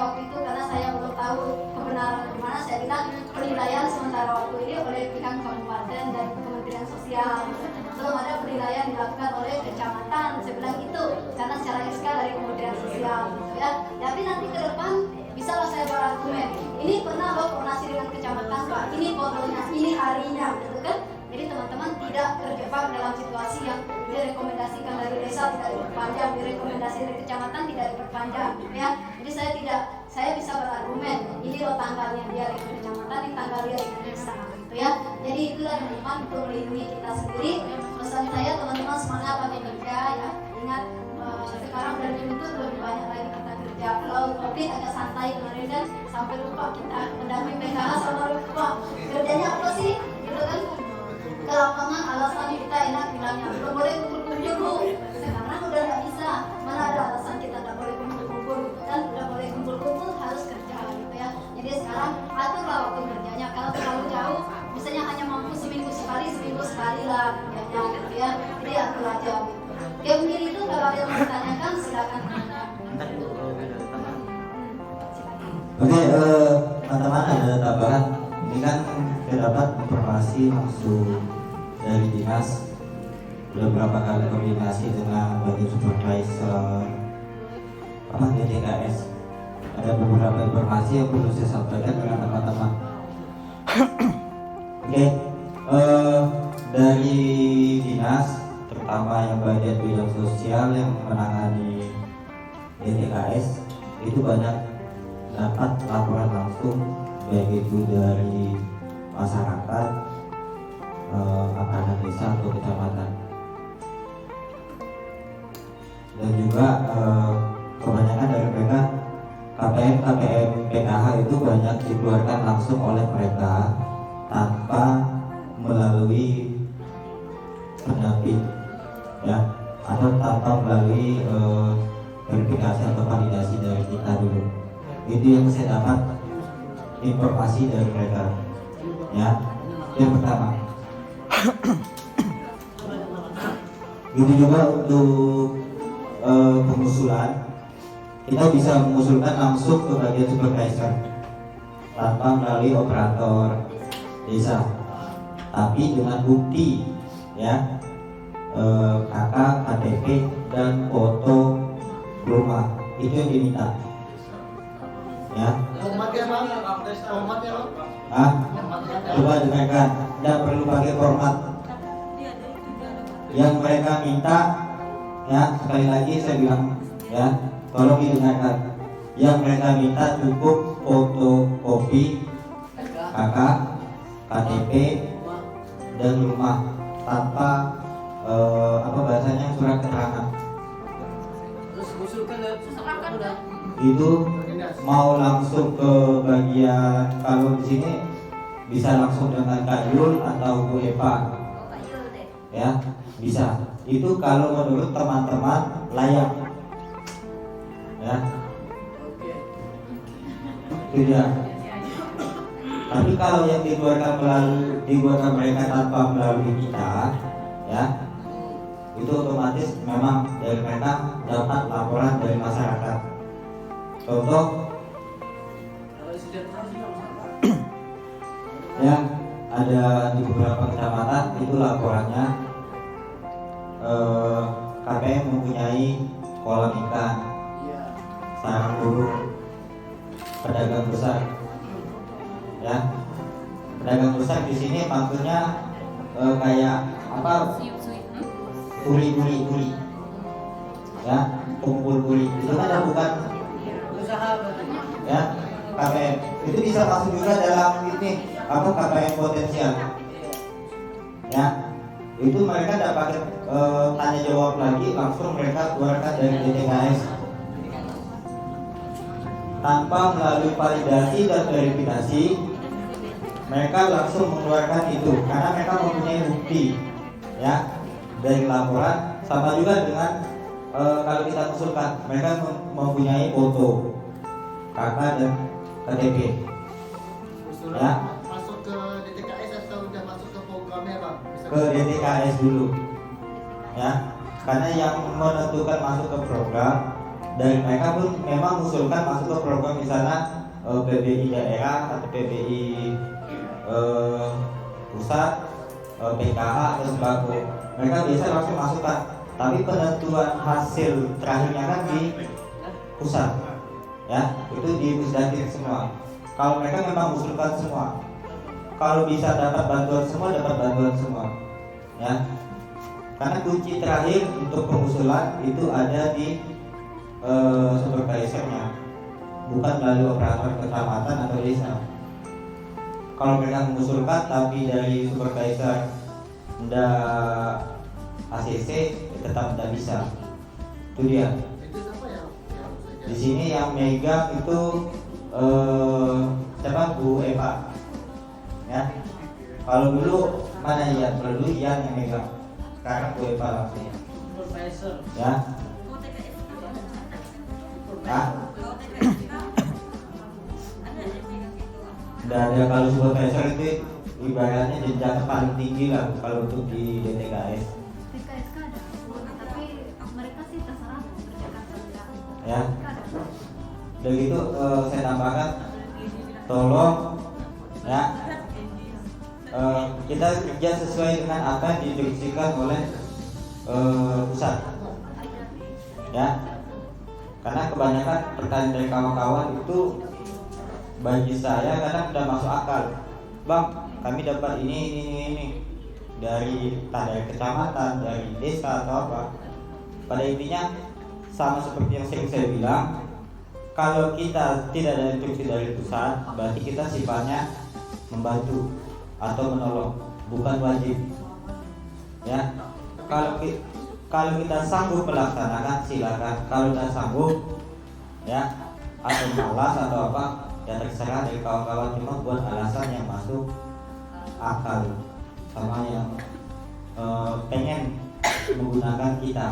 waktu itu karena saya belum tahu kebenaran bagaimana, saya bilang penilaian sementara waktu ini oleh pihak kabupaten dan Kementerian Sosial, belum ada penilaian dilakukan oleh kecamatan, saya bilang itu karena secara SK dari Kementerian Sosial, gitu ya. Tapi nanti ke depan bisa lah saya berargumen, ini pernah loh koordinasi dengan kecamatan Pak, ini fotonya, ini harinya, gitu kan. Jadi teman-teman tidak terjebak dalam situasi yang direkomendasikan dari desa tidak diperpanjang, direkomendasi dari kecamatan tidak diperpanjang, ya. Jadi saya bisa berargumen, ini loh tanggalnya dia dengan kecamatan, ini tanggal dia dengan desa, gitu ya. Jadi itulah teman-teman untuk melindungi kita sendiri. Pesan saya teman-teman semangat lagi kerja, ya. Ingat sekarang udah dituntut lebih banyak lagi kita kerja. Kalau COVID agak santai kemarin kan, sampai lupa kita mendamping PKH sama lupa kerjanya apa sih, gitu kan. Ke lapangan alasan kita enak bilangnya belum boleh kumpul-kumpul bu, sekarang udah nggak bisa, mana ada alasan kita nggak boleh kumpul-kumpul, kan udah boleh kumpul-kumpul harus kerja, gitu ya. Jadi sekarang aturlah waktu kerjanya, kalau terlalu jauh misalnya hanya mampu seminggu sekali lah kerjanya, gitu ya. Jadi atur aja gitu. Kemir itu kalau ada yang mau ditanyakan silakan. Oke, teman-teman ada tambahan. Ini kan terdapat informasi langsung dari dinas, beberapa kali koordinasi dengan bagian supervisor DTKS. Ada beberapa informasi yang perlu saya sampaikan dengan teman-teman. Oke, dari dinas, terutama yang bagian bidang sosial yang menangani DTKS, itu banyak dapat laporan langsung, baik itu dari masyarakat, anak desa atau kecamatan, dan juga kebanyakan dari mereka KPM PKH itu banyak dikeluarkan langsung oleh mereka tanpa melalui pendamping, ya, atau tanpa melalui verifikasi atau validasi dari kita dulu. Itu yang saya dapat informasi dari mereka, ya. Yang pertama. Itu juga untuk pengusulan, kita bisa mengusulkan langsung ke bagian supervisor tanpa melalui operator desa, tapi dengan bukti, ya, KK, KTP dan foto rumah, itu yang diminta, ya. Coba dengarkan, tidak perlu pakai format yang mereka minta, ya. Sekali lagi saya bilang, ya, tolong didengarkan. Yang mereka minta cukup fotokopi KK, KTP dan rumah tanpa surat keterangan. Itu mau langsung ke bagian, kalau di sini bisa langsung dengan Kak Yul atau Bu Eva, ya, bisa. Itu kalau menurut teman-teman layak, ya. Itu dia. Tapi kalau yang dikeluarkan mereka tanpa melalui kita, ya, itu otomatis memang dari mereka dapat laporan dari masyarakat. Contoh, ya, ada di beberapa kecamatan itu laporannya KPM mempunyai kolam ikan, sarang burung, pedagang besar, ya. Pedagang besar di sini maksudnya kayak apa? Kuri, ya, kumpul kuri. Itu kan bukan usaha, ya. KPM itu bisa masuk juga dalam ini apa KPM potensial, ya. Itu mereka tidak pakai tanya jawab lagi, langsung mereka keluarkan dari DTKS. tanpa melalui validasi dan verifikasi, mereka langsung mengeluarkan itu karena mereka mempunyai bukti ya dari laporan. Sama juga dengan kalau kita usulkan, mereka mempunyai foto KK dan KTP ya. Masuk ke DTKS atau udah masuk ke programnya bang? Ke DTKS dulu ya, karena yang menentukan masuk ke program dari mereka pun memang mengusulkan masuk ke program misalnya PBI daerah atau PBI pusat, PKH atau sembako. Mereka biasa langsung masukkan, tapi penentuan hasil terakhirnya kan di pusat ya, itu di Pusdatin semua. Kalau mereka memang mengusulkan semua, kalau bisa dapat bantuan semua, dapat bantuan semua ya, karena kunci terakhir untuk pengusulan itu ada di supervisornya, bukan melalui operator kecamatan atau desa. Kalau mereka mengusulkan tapi dari supervisor tidak ACC, tetap tidak bisa. Itu dia. Itu siapa ya? Di sini yang megang itu siapa? Bu Eva. Ya. Kalau dulu mana ya? Kalau dulu Ian yang megang. Sekarang Bu Eva langsung. Supervisor. Ya. Nah. Tidak ada, kalau supervisor itu ibaratnya jenjang paling tinggi lah kalau untuk di DTKS. DTKS ada, tapi mereka sih terserah kerjakan saja. Ya. Dan itu saya tambahkan, tolong ya kita kerja sesuai dengan apa yang diinstruksikan oleh pusat ya, karena kebanyakan pertanyaan dari kawan-kawan itu bagi saya kadang tidak masuk akal. Bang, kami dapat ini dari kecamatan, dari desa atau apa. Pada intinya sama seperti yang sering saya bilang, kalau kita tidak ada instruksi dari pusat, berarti kita sifatnya membantu atau menolong, bukan wajib. Ya, kalau kita sanggup melaksanakan silakan. Kalau tidak sanggup, ya atau malas atau apa, ya terserah dari kawan-kawan, cuma buat alasan yang masuk akal sama yang pengen menggunakan kita.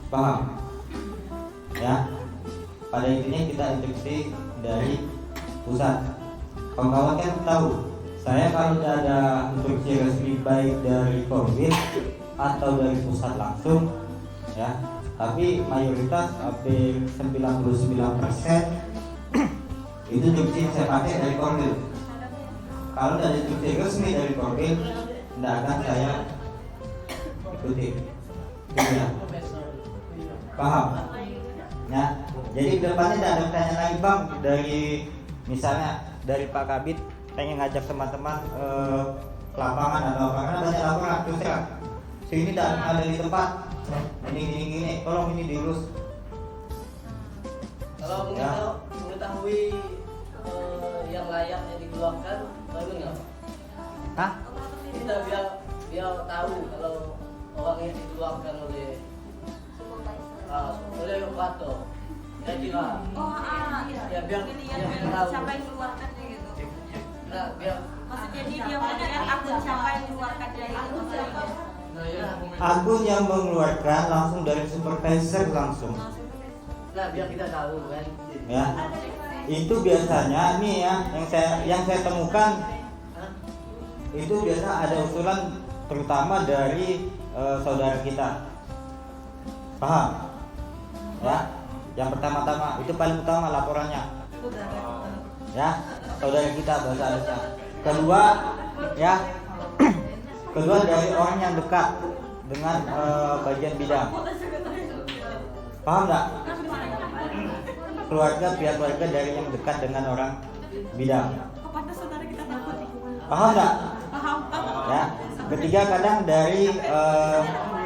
Paham? Ya. Pada intinya kita instruksi dari pusat. Kawan-kawan kan tahu, saya kalau tidak ada instruksi resmi baik dari Korbit atau dari pusat langsung, ya. Tapi mayoritas hampir 99% itu instruksi yang saya pakai dari Korbit. Kalau ada instruksi resmi dari Korbit, tidak akan saya ikuti. Ya. Paham? Ya. Jadi kedepannya tidak ada pertanyaan lagi bang, dari misalnya dari Pak Kabit pengen ngajak teman-teman ke lapangan atau apa, karena banyak laporan terus ya. Sini tidak ada di tempat, ini, tolong ini diurus. Kalau mengetahui yang layaknya dikeluarkan, bagaimana? Hah? Kita biar tahu kalau orang yang dikeluarkan oleh operator. Ya kira. Ya biar tahu. Siapa yang keluarkannya gitu. Nah, biar Maksudnya dia melihat akun siapa yang keluarkannya itu. nah ya. Akun yang mengeluarkan langsung dari supervisor langsung. Nah, biar kita tahu kan. Ya. Itu biasanya nih ya yang saya temukan itu biasa ada usulan terutama dari saudara kita. Paham? Ya. Yang pertama-tama itu paling utama laporannya. Ya, saudara kita bahasa halusnya. Kedua, ya. Kedua dari orang yang dekat dengan bagian bidang. Paham enggak? Pihak keluarga dari yang dekat dengan orang bidang. Paham enggak? Ya. Ketiga kadang dari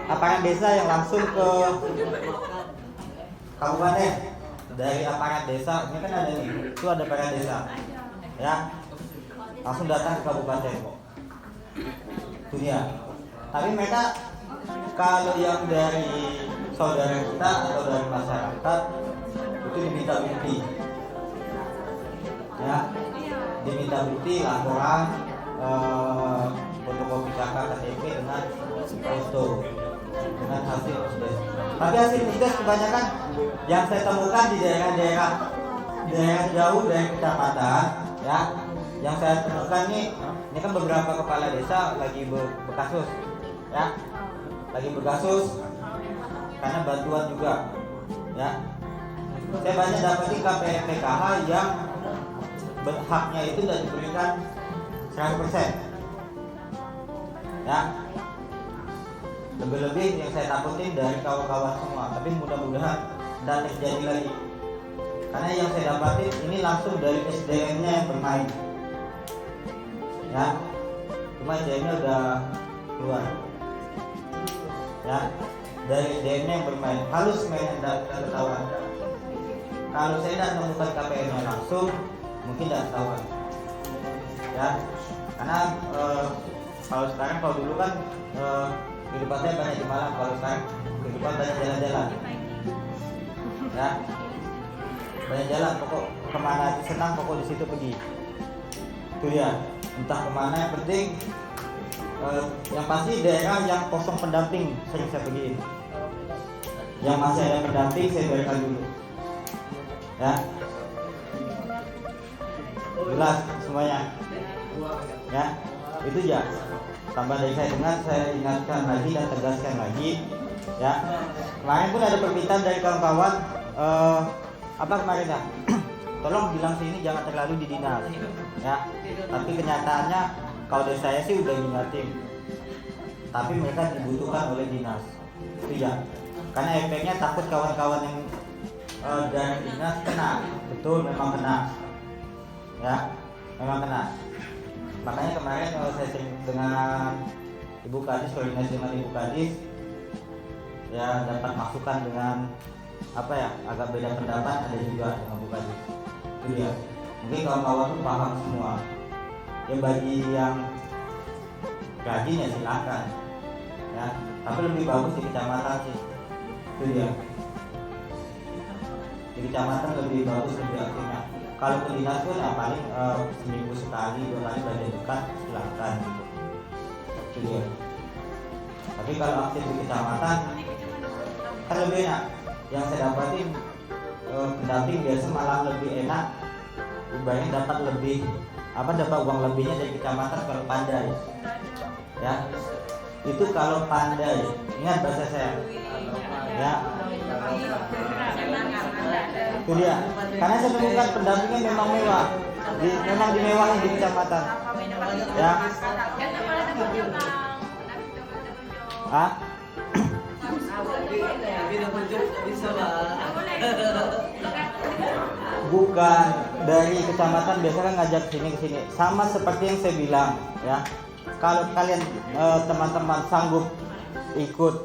aparat desa yang langsung ke kabupaten, dari aparat desa. Ini kan ada nih, itu ada aparat desa, ya langsung datang ke kabupaten. Itu dia. Tapi mereka kalau yang dari saudara kita atau dari masyarakat itu diminta bukti. ya, diminta bukti laporan, fotokopi KK KTP dengan foto dengan hasil pusdes. Tapi hasil pusdes kebanyakan yang saya temukan di daerah jauh dari kecamatan, ya. Yang saya temukan ini kan beberapa kepala desa lagi berkasus, ya, lagi berkasus karena bantuan juga, ya. Saya banyak dapetin KPR PKH yang haknya itu sudah diberikan 100%, ya. Lebih-lebih yang saya takutin dari kawan-kawan semua, tapi mudah-mudahan tidak terjadi lagi. Karena yang saya dapatin ini langsung dari SDM-nya yang bermain, ya. Cuma SDM-nya udah keluar, ya. Dari SDM-nya yang bermain, halus mainan dan ketahuan. Kalau saya tidak menemukan KPR-nya langsung, mungkin tidak ketahuan, ya. Karena kalau dulu kan kehidupan saya banyak di Malang, kalau sekarang kehidupan banyak jalan-jalan, ya. Banyak jalan, pokok kemana senang pokok di situ pergi. Itu dia, entah kemana, yang penting yang pasti daerah yang kosong pendamping sering saya pergiin. Yang masih ada pendamping saya berikan dulu, ya. Jelas semuanya, ya. Itu ya. Tambah dari saya dengar, saya ingatkan lagi dan tegaskan lagi, ya. Kemarin pun ada permintaan dari kawan-kawan, apa kemarin ya? Tolong bilang sini jangan terlalu di dinas, ya. Tapi kenyataannya kalau dari saya sih udah ingatin, tapi mereka dibutuhkan oleh dinas, itu ya. Karena efeknya takut kawan-kawan yang dari dinas kena, betul memang kena, ya, memang kena. Makanya kemarin kalau saya sering dengan Ibu Kadis, koordinasi dengan Ibu Kadis, ya dapat masukan dengan apa ya, agak beda pendapat ada juga dengan Ibu Kadis. Itu dia. Mungkin kawan-kawan tuh paham semua. Ya bagi yang rajin ya silakan, ya. Tapi lebih bagus di kecamatan sih. Itu dia. Di kecamatan lebih bagus, lebih aktifnya. Kalau ke dinas pun ya paling seminggu sekali, 2 kali badan dekat silakan gitu. Itu dia. Tapi kalau aktif di kecamatan kan lebih enak. Yang saya dapatin pendamping biasa malah lebih enak. Ibaratnya dapat lebih dapat uang lebihnya dari kecamatan kalau pandai. Ya. Itu kalau pandai. Ingat bahasa saya. Ya. Itu dia. Karena saya temukan pendampingnya memang mewah, memang dimewahin di kecamatan, ya. Bukan dari kecamatan biasa kan ngajak sini ke sini, sama seperti yang saya bilang, ya. Kalau kalian teman-teman sanggup ikut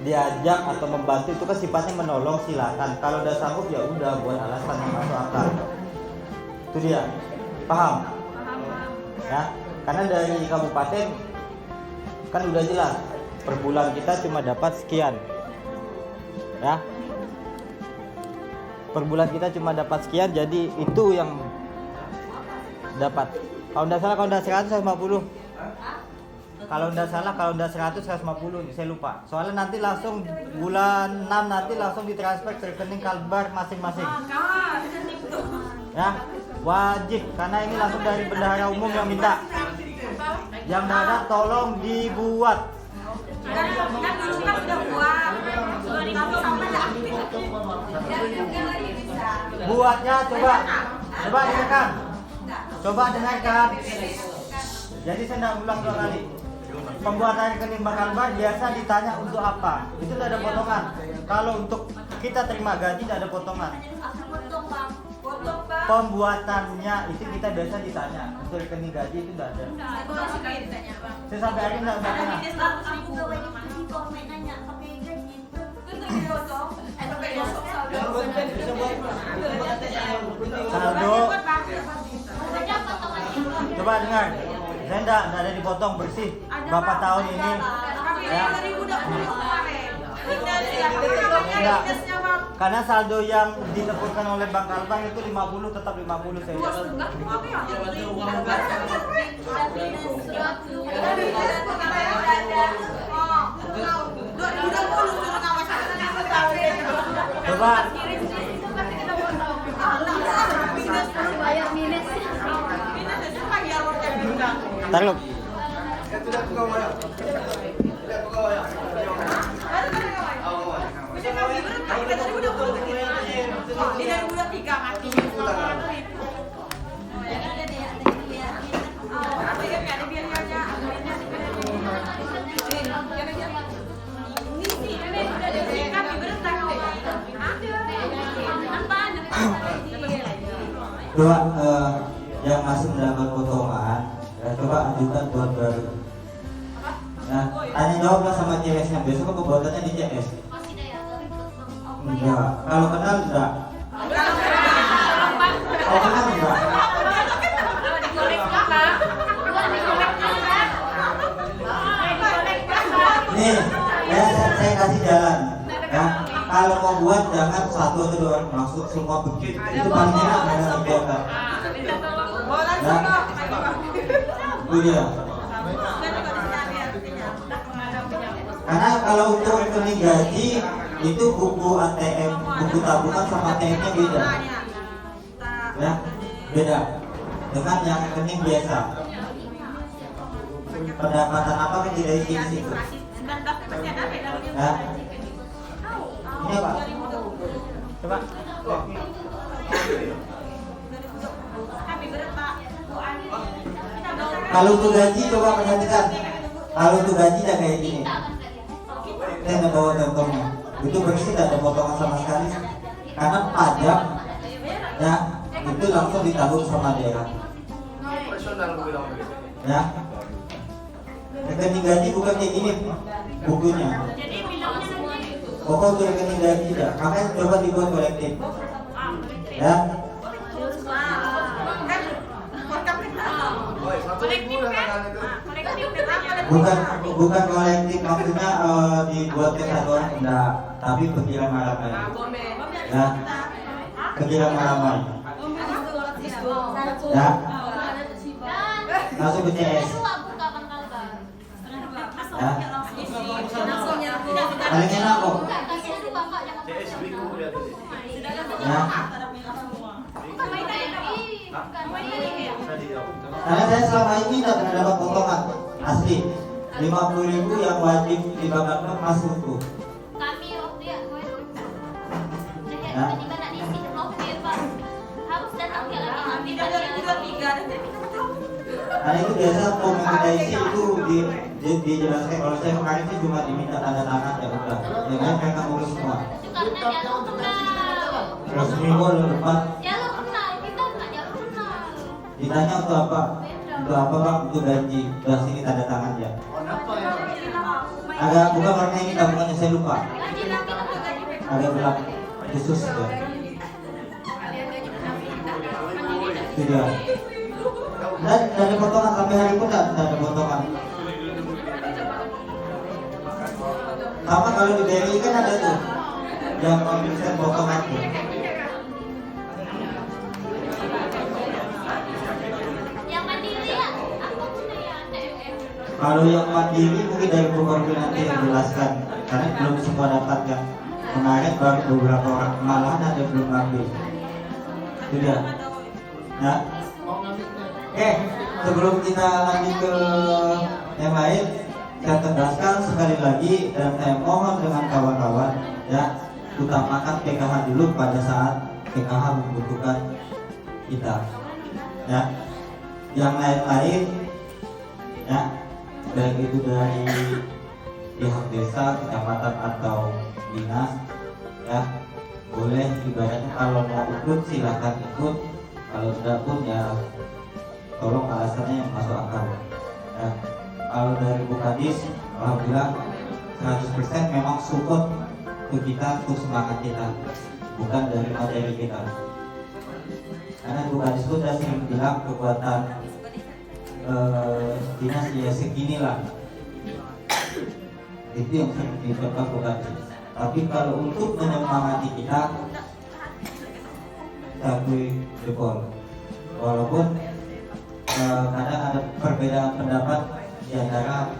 diajak atau membantu, itu kan sifatnya menolong, silakan. Kalau udah sanggup ya udah buat alasan yang masuk akal. Itu dia. Paham? Ya. Karena dari kabupaten kan udah jelas per bulan kita cuma dapat sekian. Ya. Per bulan kita cuma dapat sekian, jadi itu yang dapat. Kalau udah salah, kalau udah 150. Kalau udah salah, kalau udah 100, 150 nih, saya lupa. Soalnya nanti langsung bulan 6 nanti langsung ditransfer ke rekening Kalbar masing-masing. Ya, wajib karena ini langsung dari bendahara umum yang minta. Yang nggak ada tolong dibuat. Buatnya coba dengarkan. Coba dengarkan. Jadi saya nggak ulang 2 kali. Pembuatan rekening Bang Kalbar biasa ditanya untuk apa? Itu tidak ada potongan. Kalau untuk kita terima gaji tidak ada potongan. Pembuatannya itu kita biasa ditanya. Untuk rekening gaji itu tidak ada. Saya sampai hari ini tidak pernah. Saldo. Coba dengar. Saya enggak ada dipotong bersih. Bapak tahun ini ya. Enggak. karena saldo yang disebutkan oleh Bang Kalbang itu 50 tetap 50 saya. Coba taruh. Tidak buka wayang. Tidak buka wayang. Coba yang masih mendapat potongan, ya, coba ajukan buat baru. Nah, tanya jawablah sama CS-nya. Besok pembuatannya di CS. Enggak. Kalau kenal enggak? Oh, kenal enggak? Nih, ya saya kasih jalan. Ya, kalau mau buat jangan satu atau dua masuk semua begitu. Itu paling enak dengan kegiatan. Ya, itu dia. Karena kalau untuk rekening gaji itu buku ATM, buku tabungan sama ATM-nya beda. Ya, beda dengan yang rekening biasa. Pendapatan apa kan tidak isi di situ. Ya. Ini Pak. Coba. Kalau untuk gaji coba perhatikan. Kalau untuk gaji ya kayak gini. Saya nggak bawa contohnya. Itu bersih tidak ada potongan sama sekali. Karena pajak ya itu langsung ditanggung sama daerah. Operasional gue bilang begitu. Ya. Rekening gaji bukan kayak gini bukunya. Jadi bilangnya nanti Pokok untuk rekening gaji tidak. Makanya coba dibuat kolektif. Ya. Woi, 1.000 lah kan itu. Bukan kolektif maksudnya dibuat ke satu orang enggak, tapi pikiran malamai. Ya. Pikiran malamai. Ya. Masuk ke CS. Ya. Paling enak kok. CS Biku dia tadi. Ya. Tadi ya. Karena saya selama ini tidak pernah dapat potongan asli 50.000 yang wajib dibagikan masuk tuh. kami waktu ya gue Ya. tiba-tiba nak diisi profil Pak harus datang ke lagi Karena itu biasa mau kita isi itu dijelaskan. Kalau saya kemarin sih cuma diminta tanda tangan ya udah. Yang lain mereka ngurus semua. itu karena jalur kenal Resmi kok lepas. jalur kenal kita nggak jalur kenal Ditanya untuk apa? Untuk apa Bang? Untuk gaji. Udah sini tanda tangan ya. Apa ya? Agak bukan warna ini tabungannya saya lupa. gaji lah kita tuh gaji Agak gelap khusus ya. Itu dia. Dan dari potongan sampai hari pun tidak ada potongan. Sama kalau di BRI kan ada tuh yang memberikan potongan tuh. yang mandiri ya aku punya ya TMM Kalau yang mandiri mungkin dari Bukorwil nanti yang jelaskan karena belum semua dapat yang kemarin baru beberapa orang malahan ada belum ngambil. Itu dia. Ya. Mau ngambil Oke, sebelum kita lanjut ke yang lain, saya tegaskan sekali lagi dan saya mohon dengan kawan-kawan ya, utamakan PKH dulu pada saat PKH membutuhkan kita. Ya, yang lain-lain ya, baik itu dari pihak desa, kecamatan atau dinas, ya boleh ibaratnya kalau mau ikut silahkan ikut, kalau tidak pun ya tolong alasannya yang masuk akal. Ya. Kalau dari Bu Kadis, alhamdulillah 100% memang support ke kita untuk semangat kita, bukan dari materi kita. Karena Bu Kadis pun sudah sering bilang kekuatan dinas ya seginilah. Itu yang sering diucapkan Bu Kadis. Tapi kalau untuk menyemangati kita akui jempol. Walaupun kadang ada perbedaan pendapat di antara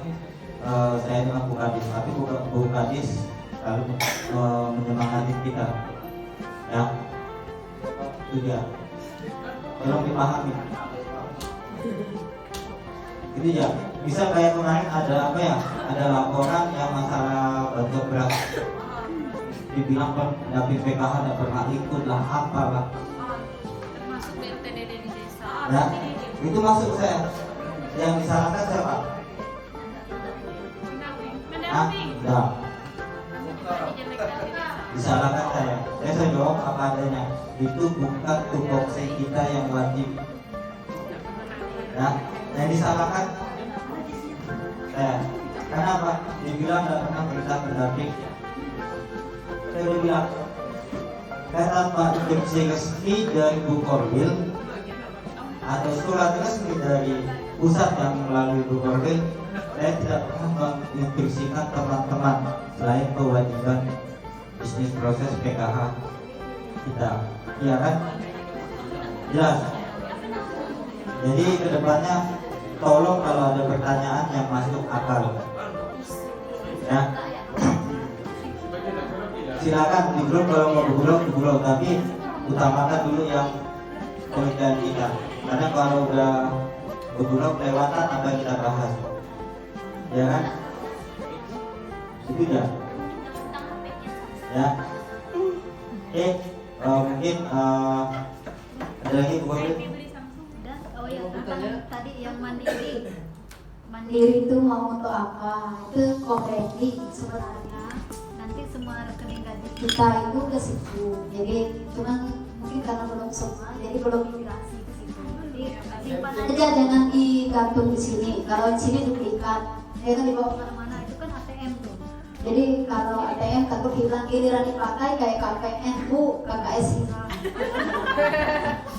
saya dengan Bu Kadis, tapi Bu Kadis lalu menyemangati kita, ya itu dia. Tolong dipahami. Itu ya. Bisa kayak kemarin ada apa ya? Ada laporan yang masalah bantuan beras. Dibilang pendamping PKH tidak pernah ikut lah, apalah. Termasuk BUTDD di desa. Ya, itu maksud saya. Yang disalahkan siapa? Mendamping. Ya, Dijelekkan tidak. disalahkan saya. Saya jawab apa adanya. Itu bukan tupoksi kita yang wajib. Ya, yang disalahkan saya. Kenapa? Dibilang tidak pernah perintah pendamping. Saya udah bilang, kata Pak instruksi resmi dari Bu Korwil atau surat resmi dari pusat yang melalui Bu Korwil, saya tidak pernah menginstruksikan teman-teman selain kewajiban bisnis proses PKH kita, iya kan? Jelas. Jadi kedepannya tolong kalau ada pertanyaan yang masuk akal, ya silakan di grup, kalau mau di grup, tapi utamakan dulu yang pekerjaan kita. Karena kalau udah bergurau lewatan apa yang kita bahas, ya kan? Itu ya. Ya. Oke, mungkin ada lagi Bu Korwil? Dan oh ya, tadi yang mandiri. Mandiri itu mau untuk apa? Itu kooperatif sebenarnya. Nanti semua rekening gaji kita itu ke situ. Jadi cuman mungkin karena belum semua, jadi belum migrasi ke situ. Jadi simpan aja, jangan digantung di sini. Kalau di sini duplikat, jangan dibawa kemana-mana. Itu kan ATM tuh. Jadi kalau ATM takut hilang, giliran dipakai kayak KPN Bu, KKS hilang.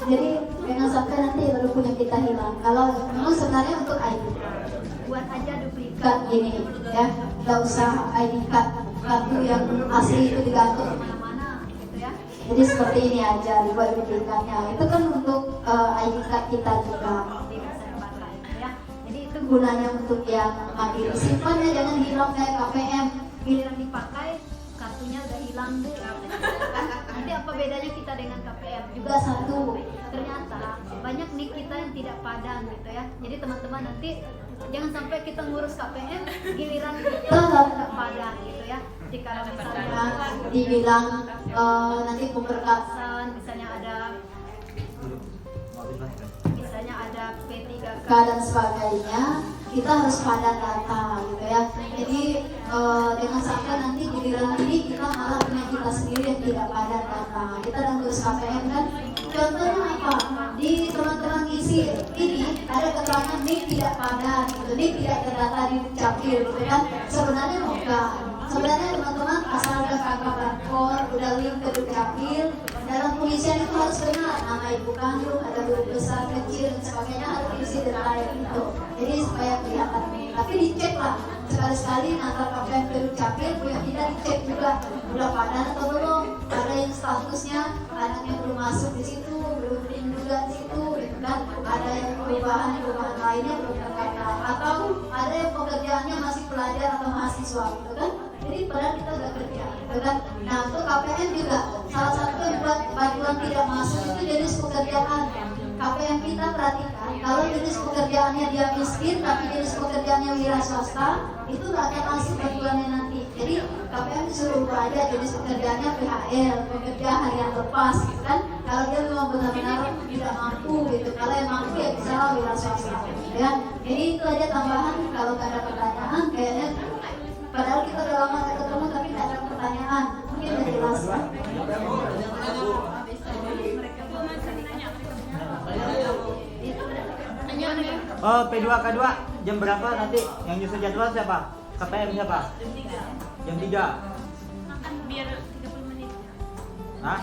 Jadi jangan sampai nanti baru punya kita hilang. Kalau memang sebenarnya untuk ID card, buat aja duplikat gini ya, nggak usah ID card kartu yang asli itu digantung kemana-mana gitu ya. Jadi seperti ini aja dibuat duplikatnya. Itu kan untuk ID card kita juga tidak bisa dipakai gitu ya. Jadi itu gunanya untuk yang mandiri. Simpannya jangan hilang kayak KPM, giliran dipakai kartunya udah hilang Bu. Nanti apa bedanya kita dengan KPM? Juga satu, ternyata banyak nik kita yang tidak padan gitu ya. Jadi teman-teman nanti jangan sampai kita ngurus KPM, giliran kita nggak padan gitu ya. Jadi kalau misalnya dibilang nanti pemberkasan, misalnya ada P3K dan sebagainya, kita harus padan data gitu ya. Jadi jangan sampai nanti giliran ini kita malah punya kita sendiri yang tidak padan data. Kita dan ngurus KPM kan. Contohnya apa? Di teman-teman isi ini ada keterangan NIK tidak padan, gitu. NIK tidak terdata di Dukcapil, gitu kan? Sebenarnya enggak. Sebenarnya teman-teman asal udah kakak lapor, udah link ke Dukcapil, dalam pengisian itu harus benar, nama ibu kandung, ada huruf besar, kecil, dan sebagainya harus diisi detail itu. Jadi supaya kelihatan. Tapi dicek lah sekali-sekali antar KPM ke Dukcapil, punya kita dicek juga udah padan atau belum. Ada yang statusnya anaknya belum masuk di situ, belum juga di situ, gitu kan? Ada yang perubahan lainnya belum terkata, atau ada yang pekerjaannya masih pelajar atau mahasiswa, gitu kan? Jadi padahal kita udah kerja, gitu kan? Nah untuk KPM juga salah satu yang buat bantuan tidak masuk itu jenis pekerjaan. KPM kita perhatikan, kalau jenis pekerjaannya dia miskin tapi jenis pekerjaannya wira swasta, itu nggak akan masuk bantuannya nanti. Jadi KPM disuruh ubah aja jenis pekerjaannya PHL, pekerja harian lepas, gitu kan? Kalau dia memang benar-benar tidak mampu, gitu. Kalau yang mampu ya bisa lah wira swasta, ya. Jadi itu aja tambahan. Kalau nggak ada pertanyaan, kayaknya padahal kita udah lama nggak ketemu tapi nggak ada pertanyaan. Mungkin udah jelas lah. Oh, P2 K2 jam berapa nanti? Yang nyusun jadwal siapa? KPM siapa? Jam 3. Makan biar 30 menit. Hah?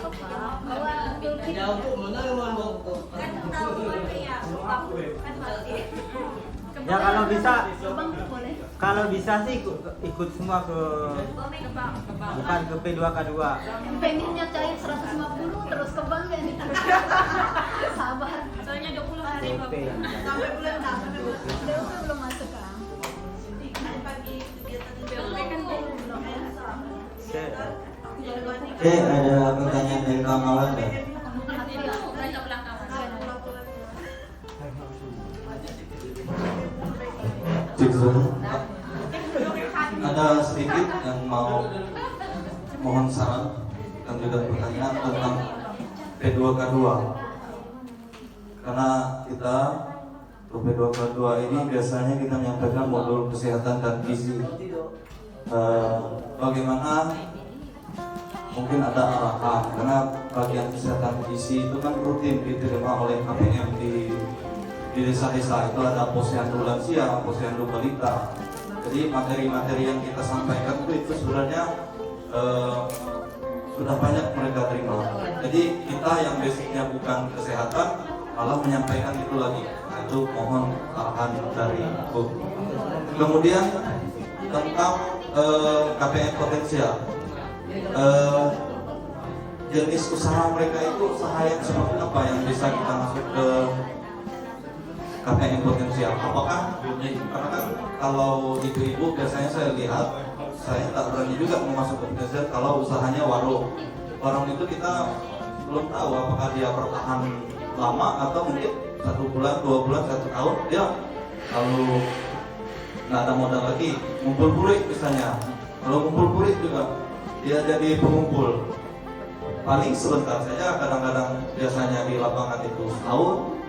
Jauh tuh mana yang mau Kan tahu ya, kan mati. Ya kalau bisa Bang boleh. Kalau bisa sih ikut semua ke bukan ke P2K2. Pengennya cair 150 terus ke bank ya nih. Sabar. Soalnya 20 hari PP. Sampai bulan enam. Dewa belum masuk kan? BOP kan belum. Oke, ada pertanyaan dari kawan-kawan nggak? Itu banyak belakangan. Cek dulu. Ada sedikit yang mau mohon saran dan juga pertanyaan tentang P2K2. Karena kita untuk P2K2 ini biasanya kita menyampaikan modul kesehatan dan gizi. Bagaimana mungkin ada arahan karena bagian kesehatan gizi itu kan rutin diterima oleh KPM di desa-desa. Itu ada posyandu lansia, posyandu balita. Jadi materi-materi yang kita sampaikan itu sebenarnya sudah banyak mereka terima. Jadi kita yang basicnya bukan kesehatan malah menyampaikan itu lagi. Nah, itu mohon arahan dari Bu. Kemudian tentang KPM potensial. Jenis usaha mereka itu usaha yang seperti apa yang bisa kita masuk ke KPM potensial? Apakah karena kan kalau ibu-ibu biasanya saya lihat, saya tak berani juga mau masuk ke potensial kalau usahanya warung. Warung itu kita belum tahu apakah dia bertahan lama atau mungkin 1 bulan, 2 bulan, 1 tahun dia lalu nggak ada modal lagi. Ngumpul burik misalnya, kalau ngumpul burik juga dia jadi pengumpul. Paling sebentar saja, kadang-kadang biasanya di lapangan itu tahun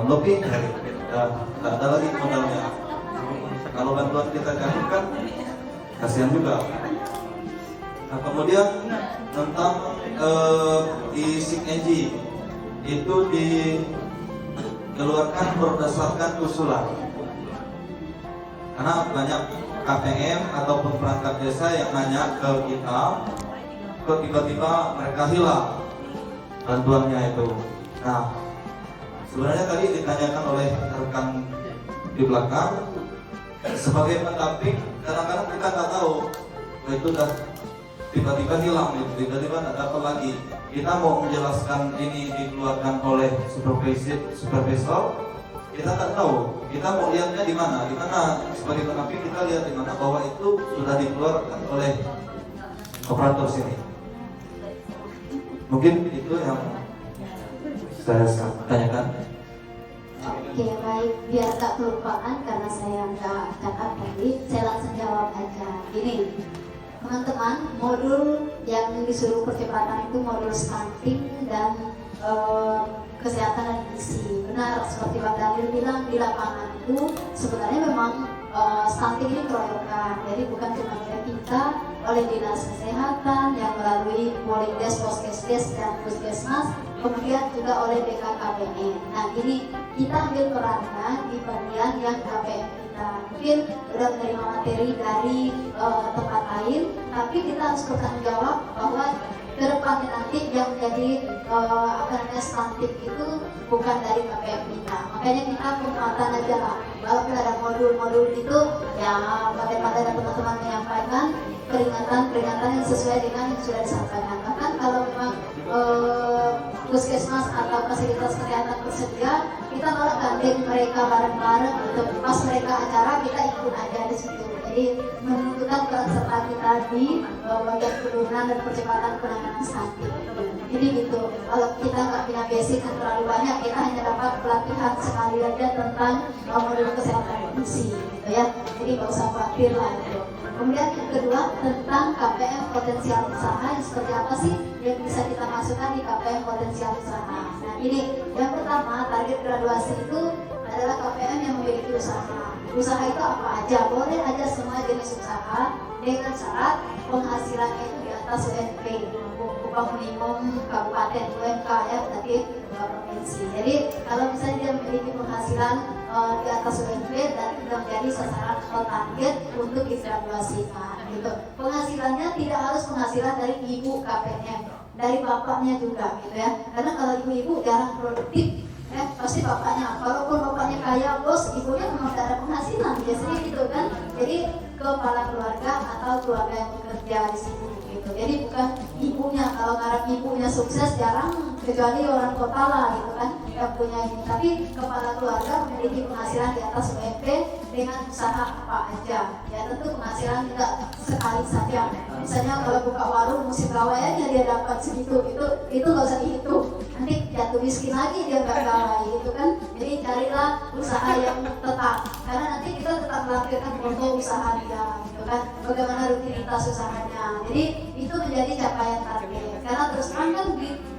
lebih dari nggak ada lagi modalnya. Kalau bantuan kita carikan kasihan juga. Nah, kemudian tentang di SIGNG itu dikeluarkan berdasarkan usulan. Karena banyak KPM ataupun perangkat desa yang nanya ke kita, kok tiba-tiba mereka hilang bantuannya itu. Nah, sebenarnya tadi ditanyakan oleh rekan di belakang, sebagai pendamping kadang-kadang kita nggak tahu itu udah tiba-tiba hilang, tiba-tiba nggak dapat lagi. Kita mau menjelaskan ini dikeluarkan oleh supervisor, kita tak tahu. Kita mau lihatnya di mana? Di mana sebagai pendamping kita lihat di mana bahwa itu sudah dikeluarkan oleh operator sini. Mungkin itu yang saya tanyakan. Oke, baik, biar tak kelupaan karena saya nggak catat tadi, saya langsung jawab aja. Gini, teman-teman, modul yang disuruh percepatan itu modul stunting dan kesehatan dan gizi. Benar, seperti Pak Dalil bilang, di lapangan itu sebenarnya memang stunting ini keroyokan. Jadi bukan cuma kita oleh dinas kesehatan yang melalui Polindes, Poskesdes dan Puskesmas, kemudian juga oleh BKKBN. Nah, ini kita ambil perannya di bagian yang KPM kita. Mungkin udah menerima materi dari tempat lain, tapi kita harus bertanggung jawab bahwa ke depannya nanti yang menjadi stunting itu bukan dari KPM kita. Makanya kita penguatan aja lah. Walaupun ada modul-modul itu, ya pada teman-teman menyampaikan peringatan yang sesuai dengan yang sudah disampaikan. Bahkan kalau memang puskesmas atau fasilitas kesehatan tersedia, kita malah gandeng mereka bareng-bareng untuk pas mereka acara kita ikut aja di situ. Jadi menunjukkan peran serta kita di bagian penurunan dan percepatan penanganan stunting. Jadi gitu. Kalau kita nggak punya basic yang terlalu banyak, kita hanya dapat pelatihan sekali aja tentang modul kesehatan gizi, gitu ya. Jadi nggak usah khawatir lah gitu. Kemudian yang kedua tentang KPM potensial usaha, seperti apa sih yang bisa kita masukkan di KPM potensial usaha. Nah ini yang pertama, target graduasi itu adalah KPM yang memiliki usaha. Usaha itu apa aja? Boleh aja semua jenis usaha dengan syarat penghasilannya itu di atas UMP, upah minimum kabupaten, UMK ya, berarti provinsi. Jadi kalau misalnya dia memiliki penghasilan di atas UMP dan tidak menjadi sasaran atau target untuk digraduasikan gitu. Penghasilannya tidak harus penghasilan dari ibu KPM, dari bapaknya juga gitu ya. Karena kalau ibu-ibu jarang produktif, pasti bapaknya. Walaupun bapaknya kaya bos, ibunya memang tidak ada penghasilan biasanya gitu kan. Jadi kepala keluarga atau keluarga yang bekerja di situ gitu. Jadi bukan ibunya. Kalau ngarap ibunya sukses jarang, kecuali orang kota lah gitu kan yang punya ini. Tapi kepala keluarga memiliki penghasilan di atas UMP dengan usaha apa aja. Ya tentu penghasilan tidak sekali saja. Misalnya kalau buka warung musik gawayannya dia dapat segitu, itu nggak usah dihitung. Nanti jatuh miskin lagi dia nggak gawai gitu kan. Jadi carilah usaha yang tetap, karena nanti kita tetap melampirkan foto usaha dia gitu kan, bagaimana rutinitas usahanya. Jadi itu menjadi capaian target. Karena terus terang kan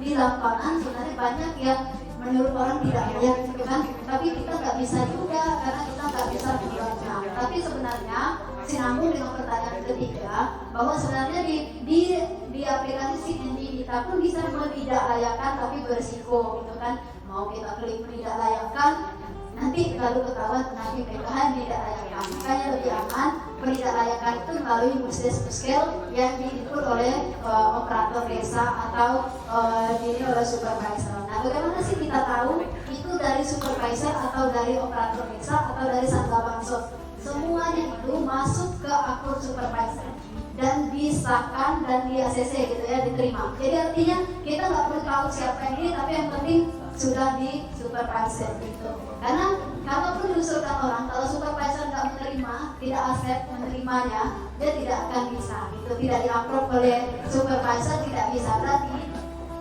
di lapangan sebenarnya banyak yang menurut orang tidak layak gitu kan, tapi kita nggak bisa juga karena kita nggak bisa menjualnya. Tapi sebenarnya sinambung dengan pertanyaan ketiga, bahwa sebenarnya di aplikasi CND kita pun bisa menidaklayakkan tapi berisiko gitu kan. Mau kita klik menidaklayakkan, nanti lalu ketahuan nanti PKH tidak layakan. Makanya lebih aman penidaklayakkan itu melalui musdes scale yang diinput oleh operator desa atau diri oleh supervisor. Nah, bagaimana sih kita tahu itu dari supervisor atau dari operator desa atau dari Satgas Bansos? Semuanya itu masuk ke akun supervisor dan disahkan dan di ACC gitu ya, diterima. Jadi artinya kita nggak perlu tahu siapa yang ini, tapi yang penting sudah di supervisor gitu. Karena kalaupun diusulkan orang, kalau supervisor nggak menerima, tidak accept menerimanya, dia tidak akan bisa gitu, tidak di-approve oleh supervisor, tidak bisa. Berarti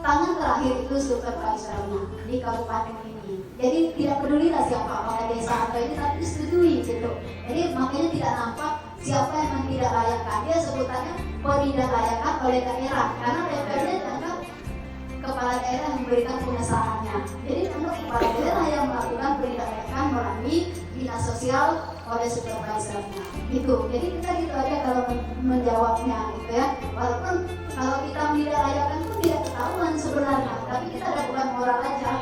tangan terakhir itu supervisornya di kabupaten ini. Jadi tidak peduli lah siapa, apakah desa atau ini, tapi disetujui gitu. Jadi makanya tidak nampak siapa yang tidak layakkan. Dia sebutannya penidaklayakkan oleh daerah, karena DPR-nya dianggap kepala daerah yang memberikan pengesahannya. Jadi menurut kepala daerah yang melakukan penidaklayakkan melalui dinas sosial oleh supervisornya gitu. Jadi kita gitu aja kalau menjawabnya gitu ya. Walaupun kalau kita menidaklayakkan pun tidak ketahuan sebenarnya, tapi kita ada bukan moral aja,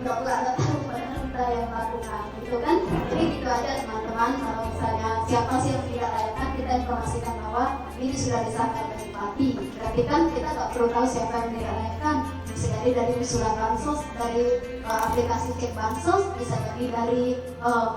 pura-pura nggak tahu padahal kita yang melakukan gitu kan. Jadi gitu aja teman-teman, kalau misalnya siapa sih yang tidak layakkan, kita informasikan bahwa ini sudah disahkan dari Bupati. Berarti kan kita nggak perlu tahu siapa yang tidak layakkan. Bisa jadi dari usulan bansos, dari aplikasi cek bansos, bisa jadi dari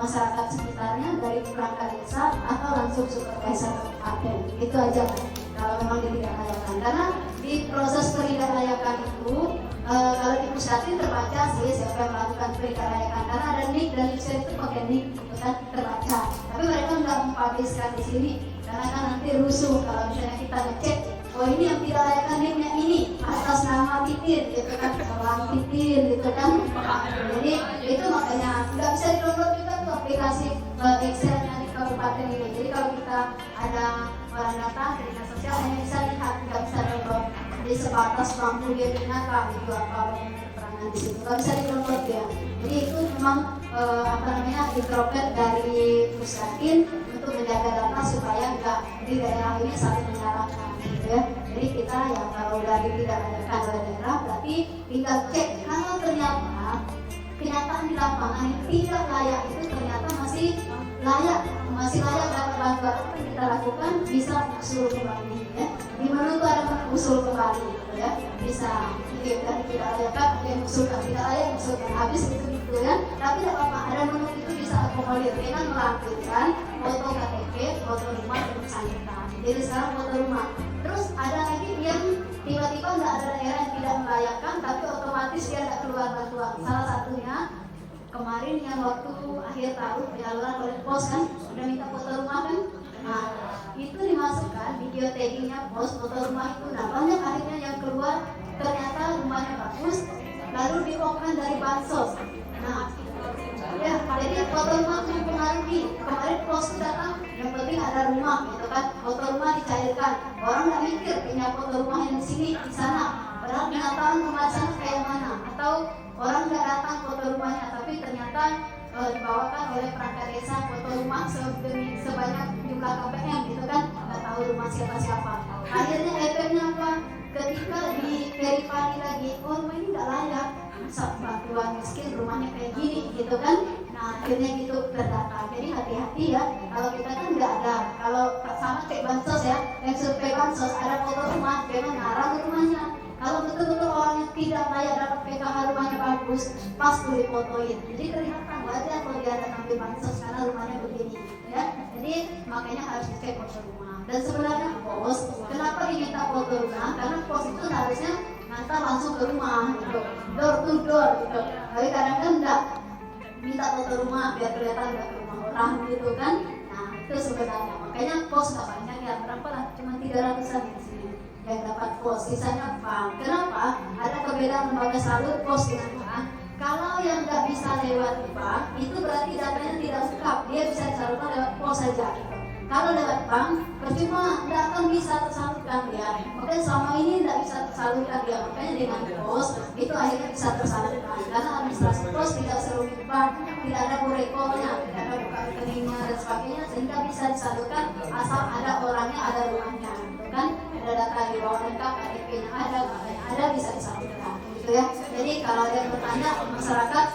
masyarakat sekitarnya, dari perangkat desa, atau langsung supervisor kabupaten. Itu aja kalau memang tidak layakkan. Karena di proses penidaklayakkan itu kalau di Pusdatin terbaca sih siapa yang melakukan penidaklayakkan, karena ada nick dan user itu pakai nick itu kan terbaca. Tapi mereka nggak mempubliskan di sini karena kan nanti rusuh kalau misalnya kita ngecek, oh ini yang tidak layakkan nicknya ini atas nama Titin gitu kan, orang Titin gitu kan. Jadi itu makanya nggak bisa di-download juga tuh aplikasi Excel-nya di kabupaten ini. Jadi kalau kita ada orang datang ke dinas sosial hanya bisa lihat, nggak bisa download. Jadi sebatas mampu dia binatang gitu apa keterangan di situ, nggak bisa di-download ya. Jadi itu memang introvert dari Pusdatin untuk menjaga data supaya nggak di daerah ini saling menyalahkan gitu ya. Jadi kita ya kalau dari tidak layakkan oleh daerah, berarti tinggal cek kalau ternyata kenyataan di lapangan yang tidak layak itu ternyata masih layak dapat bantuan apa yang kita lakukan, bisa usul kembali ya. Di mana tuh ada usul kembali gitu ya, bisa gitu dari tidak layakkan yang usulkan, tidak layak usulkan habis gitu ya. Tapi tidak apa-apa, ada menu itu bisa akomodir dengan melampirkan foto KTP, foto rumah dan bersangkutan. Jadi sekarang foto rumah. Terus ada lagi yang tiba-tiba nggak ada daerah yang tidak melayakkan, tapi otomatis dia tidak keluar bantuan. Salah satunya kemarin yang waktu akhir tahun penyaluran oleh pos kan udah minta foto rumah kan. Nah itu dimasukkan video taggingnya pos foto rumah itu. Nah banyak akhirnya yang keluar ternyata rumahnya bagus, lalu diokan dari bansos. Nah ya jadi foto rumah itu mempengaruhi. Kemarin pos datang yang penting ada rumah gitu kan, foto rumah dicairkan. Orang nggak mikir punya foto rumah yang di sini di sana, padahal kenyataan rumah sana kayak mana. Atau orang nggak datang foto rumahnya, tapi ternyata dibawakan oleh perangkat desa foto rumah sebanyak jumlah KPM gitu kan, nggak tahu rumah siapa-siapa. Akhirnya efeknya apa? Ketika di verify lagi, oh rumah ini nggak layak, masa bantuan miskin rumahnya kayak gini gitu kan. Nah akhirnya gitu terdata. Jadi hati-hati ya, kalau kita kan nggak ada, kalau sama cek bansos ya, yang survei bansos ada foto rumah, memang arah rumahnya. Kalau betul-betul orang yang tidak layak dapat PKH rumahnya bagus, pas tuh difotoin. Jadi kelihatan wajar kalau dia ada ngambil bansos karena rumahnya begini, ya. Jadi makanya harus dicek foto rumah. Dan sebenarnya pos, kenapa diminta foto rumah? Karena pos itu harusnya ngantar langsung ke rumah gitu, door to door gitu. Tapi kadang kan enggak, minta foto rumah biar kelihatan udah ke rumah orang gitu kan. Nah itu sebenarnya makanya pos nggak banyak ya, berapa lah, cuma 300-an di sini yang dapat pos, sisanya bank. Kenapa? Ada perbedaan lembaga salur pos dengan bank. Kalau yang nggak bisa lewat bank, itu berarti datanya tidak lengkap, dia bisa disalurkan lewat pos saja gitu. Kalau lewat bank, percuma nggak akan bisa tersalurkan dia. Makanya selama ini nggak bisa tersalurkan dia. Makanya dengan pos itu akhirnya bisa tersalurkan. Karena administrasi pos tidak serumit bank, tidak ada rekornya, tidak ada buka rekeningnya dan sebagainya, sehingga bisa disalurkan asal ada orangnya, ada rumahnya, gitu kan? Ada data di bawah lengkap, KTP-nya ada bisa disalurkan, gitu ya. Jadi kalau ada yang bertanya masyarakat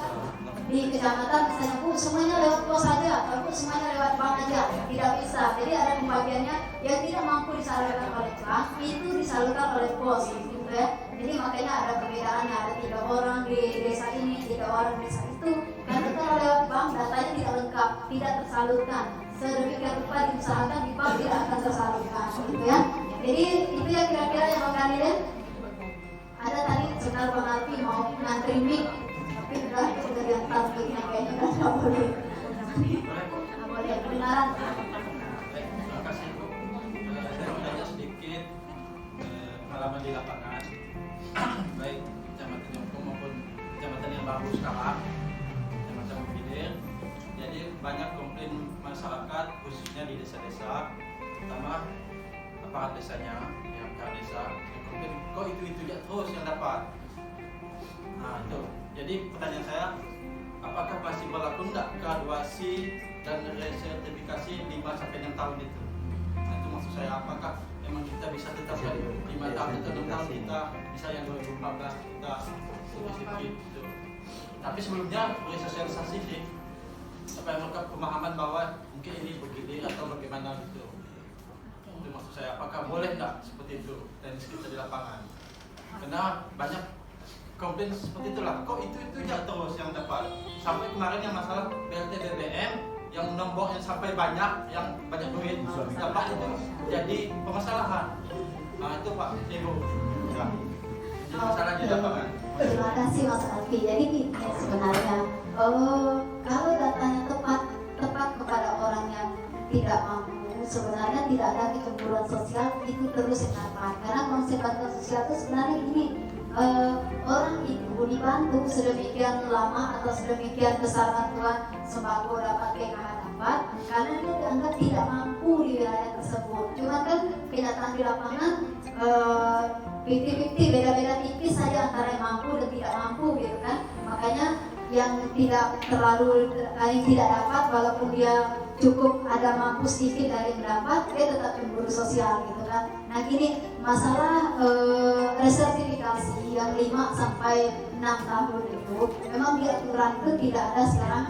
di kecamatan misalnya, Bu, semuanya lewat pos saja, Bu, semuanya lewat bank aja, tidak bisa. Jadi ada pembagiannya yang tidak mampu disalurkan oleh bank, itu disalurkan oleh pos, gitu ya. Jadi makanya ada perbedaannya, ada 3 orang di desa ini, 3 orang di desa itu. Karena kalau lewat bank datanya tidak lengkap, tidak tersalurkan. Sedemikian rupa diusahakan di bank tidak akan tersalurkan, gitu ya. Jadi itu ya kira-kira yang Bang Daniel. Ada tadi sekarang Bang Alfi mau ngantri mic, tapi udah diantar mic-nya kayaknya udah nggak boleh. Nggak boleh kebenaran. Terima kasih Bu. Saya mau tanya sedikit pengalaman di lapangan, baik kecamatan Jongkong maupun kecamatan yang baru sekarang, kecamatan Mukidin. Jadi banyak komplain masyarakat khususnya di desa-desa, terutama aparat desanya, yang ke desa, yang komplain kok itu ya terus yang dapat. Nah itu. Jadi pertanyaan saya, apakah masih berlaku enggak graduasi dan resertifikasi 5-6 tahun itu? Nah itu maksud saya, apakah memang kita bisa tetap dari 5 tahun atau 6 tahun kita bisa yang 2014 kita sedikit gitu. Tapi sebelumnya boleh sosialisasi sih supaya mereka pemahaman bahwa mungkin ini begini atau bagaimana gitu. Itu maksud saya, apakah boleh enggak seperti itu teknis kita di lapangan? Karena banyak komplain seperti itulah, kok itu ya terus yang dapat. Sampai kemarin yang masalah BLT BBM yang nombor yang sampai banyak, yang banyak duit dapat itu jadi permasalahan. Nah itu Pak Ibu ya. Jadi masalah di lapangan. Terima kasih Mas Alfi. Jadi sebenarnya kalau datanya tepat kepada orang yang tidak mampu, sebenarnya tidak ada kecemburuan sosial, itu terus yang dapat. Karena konsep bantuan sosial itu sebenarnya ini orang itu dibantu sedemikian lama atau sedemikian besar bantuan sembako dapat, PKH dapat, karena dia dianggap tidak mampu di wilayah tersebut. Cuma kan kenyataan di lapangan 50-50, beda-beda tipis saja antara yang mampu dan tidak mampu gitu kan. Makanya yang tidak dapat, walaupun dia cukup ada mampu sedikit dari yang mendapat, dia tetap cemburu sosial gitu kan. Nah gini, masalah resertifikasi yang 5-6 tahun itu memang di aturan itu tidak ada sekarang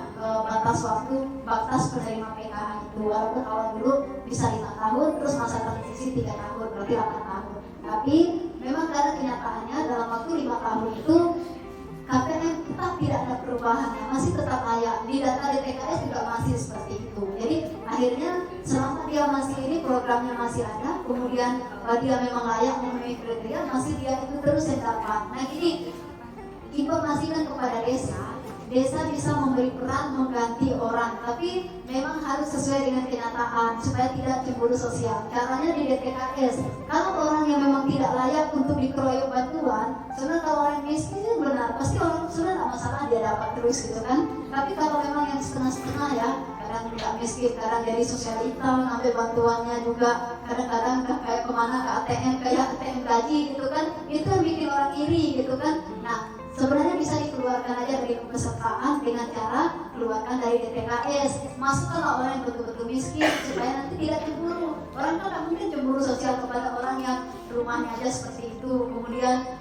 batas penerima PKH itu. Walaupun awal dulu bisa 5 tahun, terus masa transisi 3 tahun, berarti 8 tahun. Tapi memang karena kenyataannya dalam waktu 5 tahun itu KPM tetap tidak ada perubahannya, masih tetap layak. Di data DTKS juga masih seperti itu. Jadi akhirnya selama dia masih ini, programnya masih ada, kemudian dia memang layak memenuhi kriteria, masih dia itu terus yang dapat. Nah ini informasikan kepada desa bisa memberi peran mengganti orang, tapi memang harus sesuai dengan kenyataan supaya tidak cemburu sosial. Caranya di DTKS, kalau orang yang memang tidak layak untuk dikeroyok bantuan, sebenarnya kalau orang miskin benar, pasti orang sudah tidak masalah dia dapat terus gitu kan. Tapi kalau memang yang setengah-setengah ya, kadang tidak miskin, kadang jadi sosialita, ngambil bantuannya juga, kadang-kadang kayak kemana ke ATM, kayak ATM gaji gitu kan, itu yang bikin orang iri gitu kan. Nah sebenarnya bisa dikeluarkan aja dari pesertaan dengan cara keluarkan dari DTKS. Masukkanlah orang yang betul-betul miskin supaya nanti tidak cemburu. Orang kan tidak mungkin cemburu sosial kepada orang yang rumahnya aja seperti itu, kemudian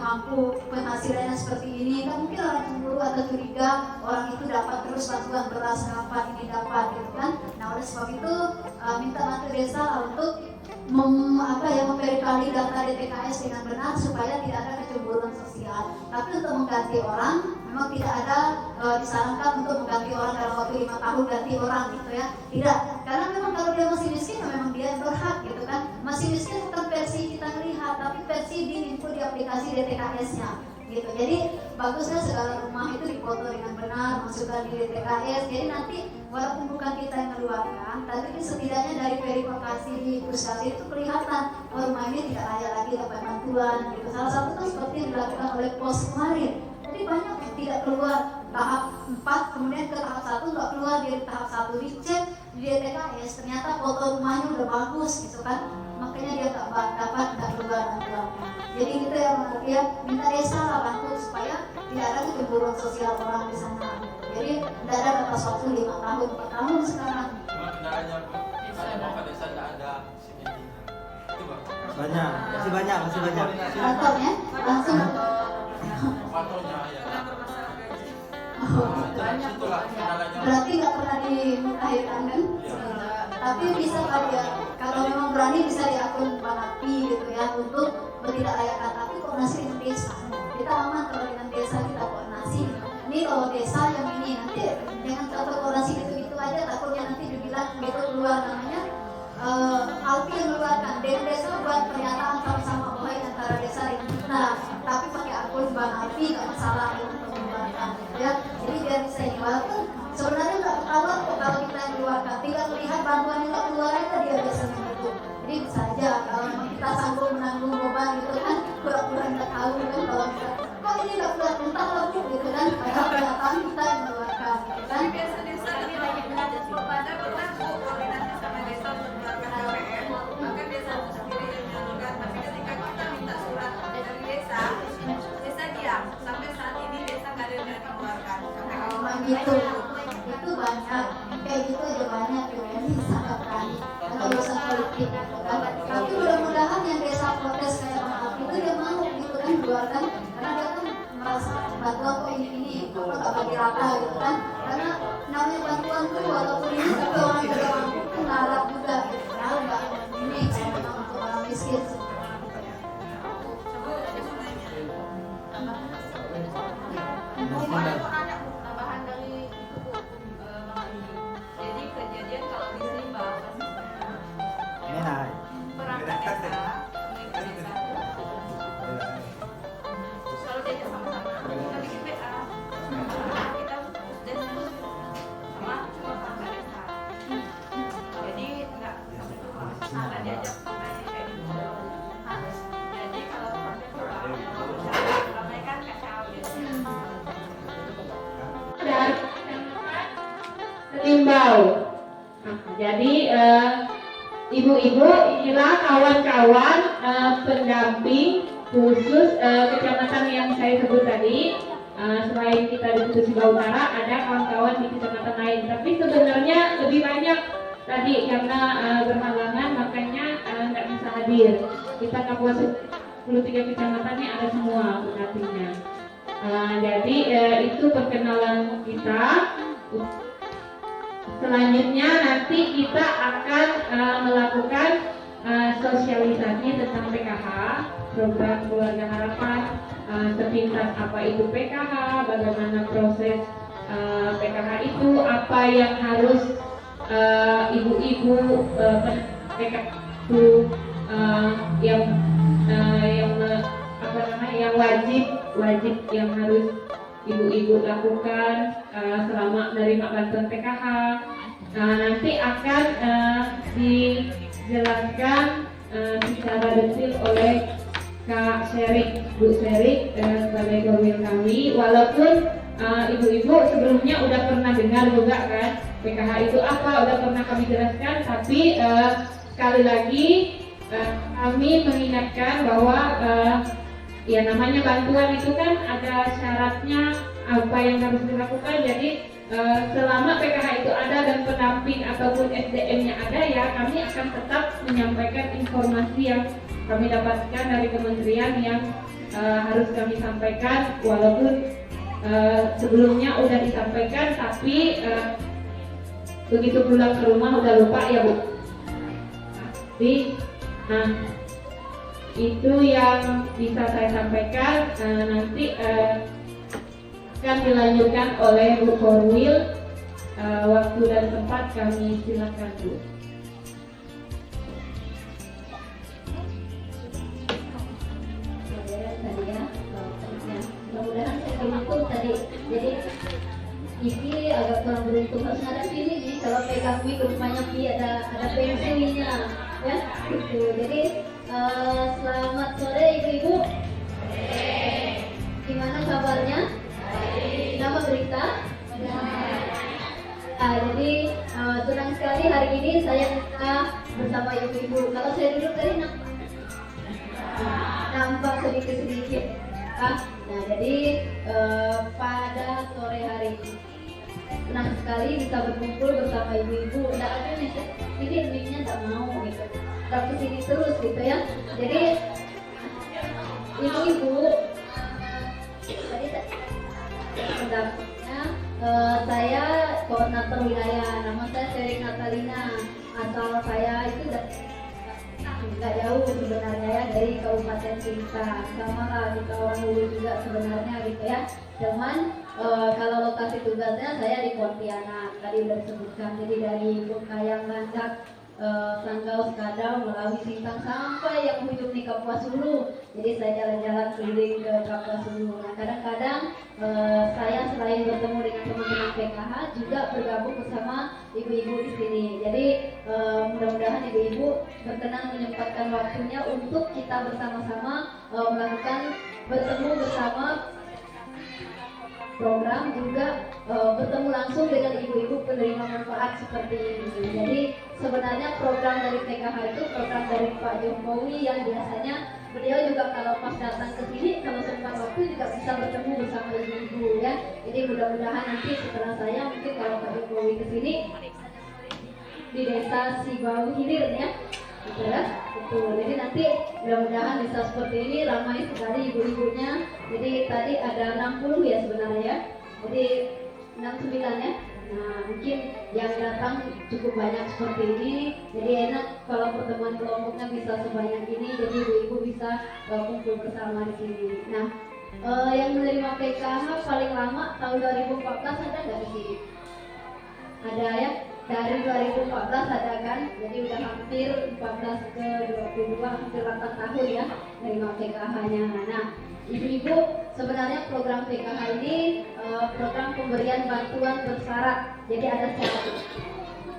mampu penghasilannya seperti ini. Kan mungkin orang cemburu atau curiga orang itu dapat terus bantuan beras dapat ini dapat gitu kan. Nah oleh sebab itu minta bantu desa untuk memverifikasi data DTKS dengan benar supaya tidak ada kecemburuan sosial. Tapi untuk mengganti orang memang tidak ada disarankan untuk mengganti orang dalam waktu 5 tahun ganti orang gitu ya. Tidak, karena memang Masih miskin bukan versi kita melihat, tapi versi di input di aplikasi DTKS-nya. Gitu. Jadi bagusnya segala rumah itu difoto dengan benar, masukkan di DTKS. Jadi nanti walaupun bukan kita yang mengeluarkan, tapi setidaknya dari verifikasi di Pusdalin itu kelihatan rumah ini tidak layak lagi dapat bantuan. Gitu. Salah satu itu seperti yang dilakukan oleh pos kemarin. Jadi banyak yang tidak keluar tahap 4, kemudian ke tahap 1 nggak keluar dari tahap 1, dicek di DTKS ternyata foto rumahnya udah bagus gitu kan, makanya dia dapat keluar bantuannya. Jadi kita yang ya minta desa lah bantu supaya tidak ada kecemburuan sosial orang di sana. Jadi tidak ada batas waktu 5 tahun, 4 tahun sekarang. Cuma kendalanya Bu, ada beberapa desa tidak ada CCTV. Itu Pak. Banyak, masih banyak. Kantornya langsung. Fotonya ya. Banyak. Itulah kendalanya. Berarti nggak pernah dimutakhirkan kan? Tapi bisa kalau ya, kalau memang berani bisa di akun Banapi gitu ya untuk tidak layak tapi koordinasi dengan desa. Kita aman kalau dengan desa kita koordinasi. Ini kalau desa yang ini nanti jangan coba koordinasi gitu-gitu aja, takutnya nanti dibilang gitu keluar namanya Alpi yang mengeluarkan dan desa buat pernyataan sama-sama mulai antara desa ini. Nah, tapi pakai akun Banapi nggak masalah untuk mengeluarkan ya. Jadi biar bisa ini walaupun sebenarnya nggak ketahuan kok kalau kita yang keluarkan, tinggal melihat bantuan yang nggak keluar aja dia biasanya itu. Jadi bisa aja kalau memang kita sanggup menanggung beban gitu kan, pura-pura nggak tahu kan kalau kita kok ini nggak keluar entah lah Bu gitu kan, padahal kenyataan kita yang mengeluarkan gitu kan. Biasa desa ini lagi belajar pada pernah koordinasi sama desa untuk mengeluarkan KPM, maka desa itu sendiri yang mengeluarkan. Tapi ketika kita minta surat dari desa diam. Sampai saat ini desa nggak ada yang mengeluarkan KPM. Memang gitu, itu banyak, kayak gitu aja banyak tuh ya, ini sangat berani. Karena urusan politik gitu kan. Tapi mudah-mudahan yang desa protes kayak Bang Alfi itu dia mau gitu kan keluarkan, karena dia kan merasa bantuan kok ini apa nggak bagi rata gitu kan. Karena namanya bantuan tuh walaupun ini tapi orang yang tidak mampu tuh ngarap juga gitu. Tahu nggak ini memang untuk orang miskin. Tambahan dari itu Bu, jadi kejadian kalau di sini perang desa, kalau diajak sama-sama kita bikin PA, kita dan sama cuma perang desa, jadi nggak diajak sampai kayak gitu. Jadi kalau sampai perang, ramai kan kacau gitu. Dan setimbau. Nah, jadi ibu-ibu inilah kawan-kawan pendamping khusus kecamatan yang saya sebut tadi. Selain kita di Kudus Siba Utara, ada kawan-kawan di kecamatan lain. Tapi sebenarnya lebih banyak tadi karena berhalangan, makanya nggak bisa hadir. Kita Kabupaten 23 kecamatannya ada semua artinya. Jadi itu perkenalan kita. Selanjutnya nanti kita akan melakukan sosialisasi tentang PKH, program Keluarga Harapan, sepintas apa itu PKH, bagaimana proses PKH itu, apa yang harus ibu-ibu PKH itu yang wajib yang harus ibu-ibu lakukan selama menerima bantuan PKH. Nanti akan dijelaskan secara detail oleh Kak Sherik, Bu Sherik sebagai guru kami. Walaupun ibu-ibu sebelumnya udah pernah dengar juga kan PKH itu apa, udah pernah kami jelaskan, tapi sekali lagi kami mengingatkan bahwa ya namanya bantuan itu kan ada syaratnya apa yang harus dilakukan. Jadi selama PKH itu ada dan pendamping ataupun SDM-nya ada, ya kami akan tetap menyampaikan informasi yang kami dapatkan dari kementerian yang harus kami sampaikan, walaupun sebelumnya udah disampaikan tapi begitu pulang ke rumah udah lupa ya Bu. Nah itu yang bisa saya sampaikan. Nanti akan dilanjutkan oleh Bu Korwil. Waktu dan tempat kami silakan Bu. tadi ya. Mudah-mudahan saya beruntung tadi. Jadi Pi agak kurang beruntung, harus ada pilih nih kalau pegang Pi rupanya Pi ada pensilnya ya gitu. Jadi selamat sore ibu-ibu. Gimana kabarnya? Nama berita? Jadi senang sekali hari ini saya bersama ibu-ibu. Kalau saya duduk tadi nampak sedikit-sedikit. Nah, jadi pada sore hari ini senang sekali bisa berkumpul bersama ibu-ibu. Tidak ada nih, ini mic-nya tidak mau gitu. Tapi sini terus gitu ya. Jadi ibu-ibu tadi pendapatnya saya koordinator wilayah. Nama saya Sherik Natalina. Asal saya itu nggak jauh sebenarnya ya dari Kabupaten Cinta, sama lah kita orang dulu juga sebenarnya gitu ya. Cuman kalau lokasi tugasnya saya di Pontianak tadi udah disebutkan. Jadi dari Bukayang, Landak, Sanggau, Skadau, melalui Sintang sampai yang ujung di Kapuas Hulu. Jadi saya jalan-jalan keliling ke Kapuas Hulu. Nah, kadang-kadang saya selain bertemu dengan teman-teman PKH juga bergabung bersama ibu-ibu di sini. Jadi mudah-mudahan ibu-ibu berkenan menyempatkan waktunya untuk kita bersama-sama melakukan bertemu bersama program, juga bertemu langsung dengan ibu-ibu penerima manfaat seperti ini. Jadi sebenarnya program dari PKH itu program dari Pak Jokowi yang biasanya beliau juga kalau pas datang ke sini kalau sempat waktu juga bisa bertemu bersama ibu-ibu ya. Jadi mudah-mudahan nanti setelah saya mungkin kalau Pak Jokowi ke sini di desa Sibau Hilir ya. Gitu ya. Betul. Jadi nanti mudah-mudahan bisa seperti ini, ramai sekali ibu-ibunya. Jadi tadi ada 60 ya sebenarnya ya. Jadi 69 ya. Nah, mungkin yang datang cukup banyak seperti ini. Jadi enak kalau pertemuan kelompoknya bisa sebanyak ini. Jadi ibu-ibu bisa kumpul bersama di sini. Nah, yang menerima PKH paling lama tahun 2014 ada nggak di sini? Ada ya. Dari 2014 ada kan, jadi udah hampir 14 ke 22, hampir 8 tahun ya menerima PKH-nya. Nah, ibu-ibu sebenarnya program PKH ini program pemberian bantuan bersyarat. Jadi ada syarat.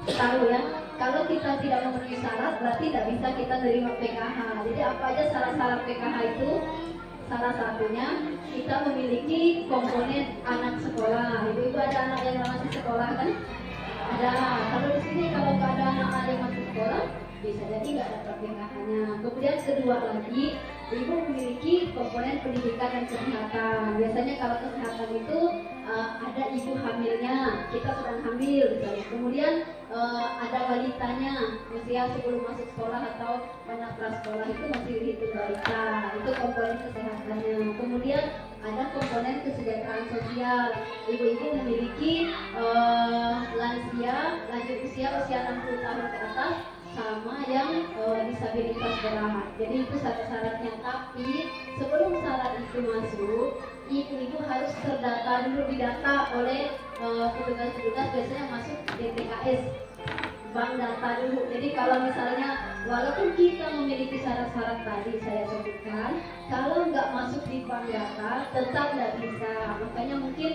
Tahu ya, kalau kita tidak memenuhi syarat berarti tidak bisa kita menerima PKH. Jadi apa aja syarat-syarat PKH itu? Salah satunya kita memiliki komponen anak sekolah. Ibu-ibu ada anak yang masih sekolah kan? Ada. Kalau di sini kalau ada anak yang masuk sekolah bisa jadi nggak dapat PKH-nya. Kemudian kedua lagi, ibu memiliki komponen pendidikan dan kesehatan. Biasanya kalau kesehatan itu ada ibu hamilnya, kita sedang hamil misalnya. Kemudian ada balitanya, usia sebelum masuk sekolah atau anak prasekolah itu masih dihitung balita. Itu komponen kesehatannya. Kemudian ada komponen kesejahteraan sosial. Ibu-ibu memiliki lansia, lanjut usia 60 tahun ke atas, sama yang disabilitas berat. Jadi itu syarat-syaratnya. Tapi sebelum syarat itu masuk, ibu-ibu harus terdata dulu, didata oleh petugas-petugas biasanya masuk DTKS, bank data dulu. Jadi kalau misalnya walaupun kita memiliki syarat-syarat tadi saya sebutkan, kalau nggak masuk di bank data tetap nggak bisa. Makanya mungkin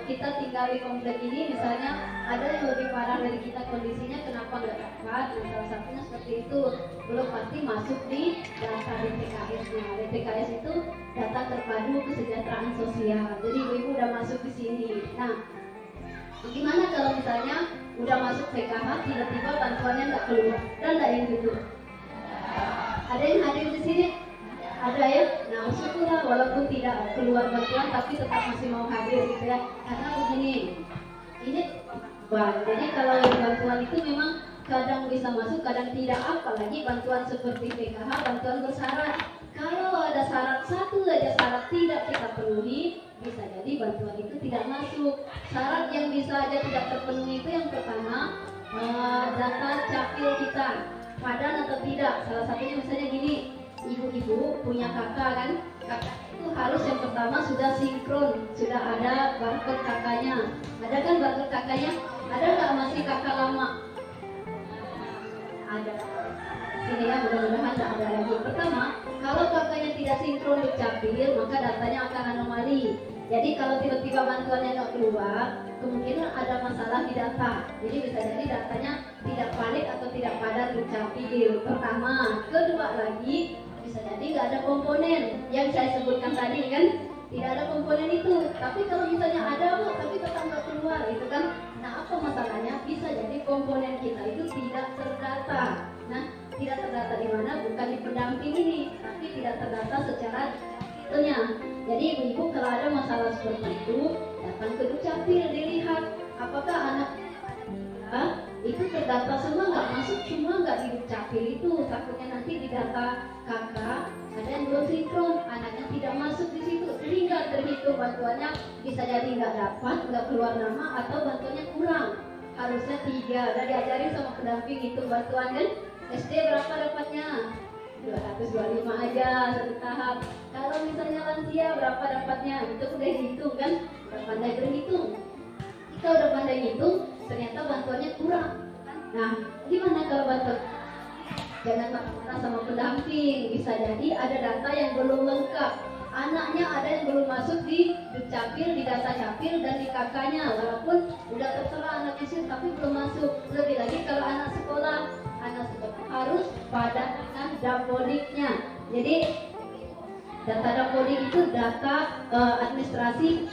kita tinggal di komplek ini misalnya ada yang lebih parah dari kita kondisinya, kenapa nggak dapat? Nah, salah satunya seperti itu, belum pasti masuk di data DTKS-nya. DTKS itu data terpadu kesejahteraan sosial. Jadi ibu-ibu udah masuk di sini. Nah, gimana kalau misalnya udah masuk PKH tiba-tiba bantuannya nggak keluar? Dan nggak yang gitu? Ada yang hadir di sini? Ada ya? Nah, syukurlah walaupun tidak keluar bantuan tapi tetap masih mau hadir gitu ya. Karena begini, ini jadi kalau bantuan itu memang kadang bisa masuk, kadang tidak. Apalagi bantuan seperti PKH, bantuan bersyarat. Kalau ada syarat satu saja syarat tidak kita penuhi, bisa jadi bantuan itu tidak masuk. Syarat yang bisa aja tidak terpenuhi itu yang pertama, data capil kita padan atau tidak. Salah satunya misalnya gini, ibu-ibu punya kakak kan, kakak itu harus yang pertama sudah sinkron, sudah ada barcode kakaknya. Ada kan barcode kakaknya? Ada nggak masih kakak lama? Ada. sini ya, mudah-mudahan tidak ada lagi. Pertama, kalau kakaknya tidak sinkron dukcapil, maka datanya akan anomali. Jadi kalau tiba-tiba bantuannya nggak keluar, kemungkinan ada masalah di data. Jadi bisa jadi datanya tidak valid atau tidak padat dukcapil. Pertama, kedua lagi bisa jadi nggak ada komponen yang saya sebutkan tadi kan, tidak ada komponen itu. Tapi kalau misalnya ada Bu, tapi tetap nggak keluar, itu kan. Nah, apa masalahnya? Bisa jadi komponen kita itu tidak terdata. Nah, tidak terdata di mana? Bukan di pendamping ini, tapi tidak terdata secara detailnya. Jadi ibu-ibu kalau ada masalah seperti itu, datang ke dukcapil, dilihat apakah anak itu terdata semua nggak masuk, cuma nggak di dukcapil itu. Takutnya nanti di data kakak ada yang belum sinkron, anaknya tidak masuk di situ, sehingga terhitung bantuannya bisa jadi nggak dapat, nggak keluar nama, atau bantuannya kurang. Harusnya 3, udah diajarin sama pendamping itu bantuan kan. SD berapa dapatnya? 225 aja satu tahap. Kalau misalnya lansia berapa dapatnya? Itu udah dihitung kan, udah pandai berhitung. Kita udah pandai hitung, ternyata bantuannya kurang. Nah, gimana kalau bantuan? Jangan marah sama pendamping. Bisa jadi ada data yang belum lengkap. Anaknya ada yang belum masuk di dukcapil, di data capil, dan di kakaknya. Walaupun udah tertera anak SD tapi belum masuk. Lebih lagi kalau anak sekolah harus padat dengan dapodiknya. Jadi data dapodik itu data administrasi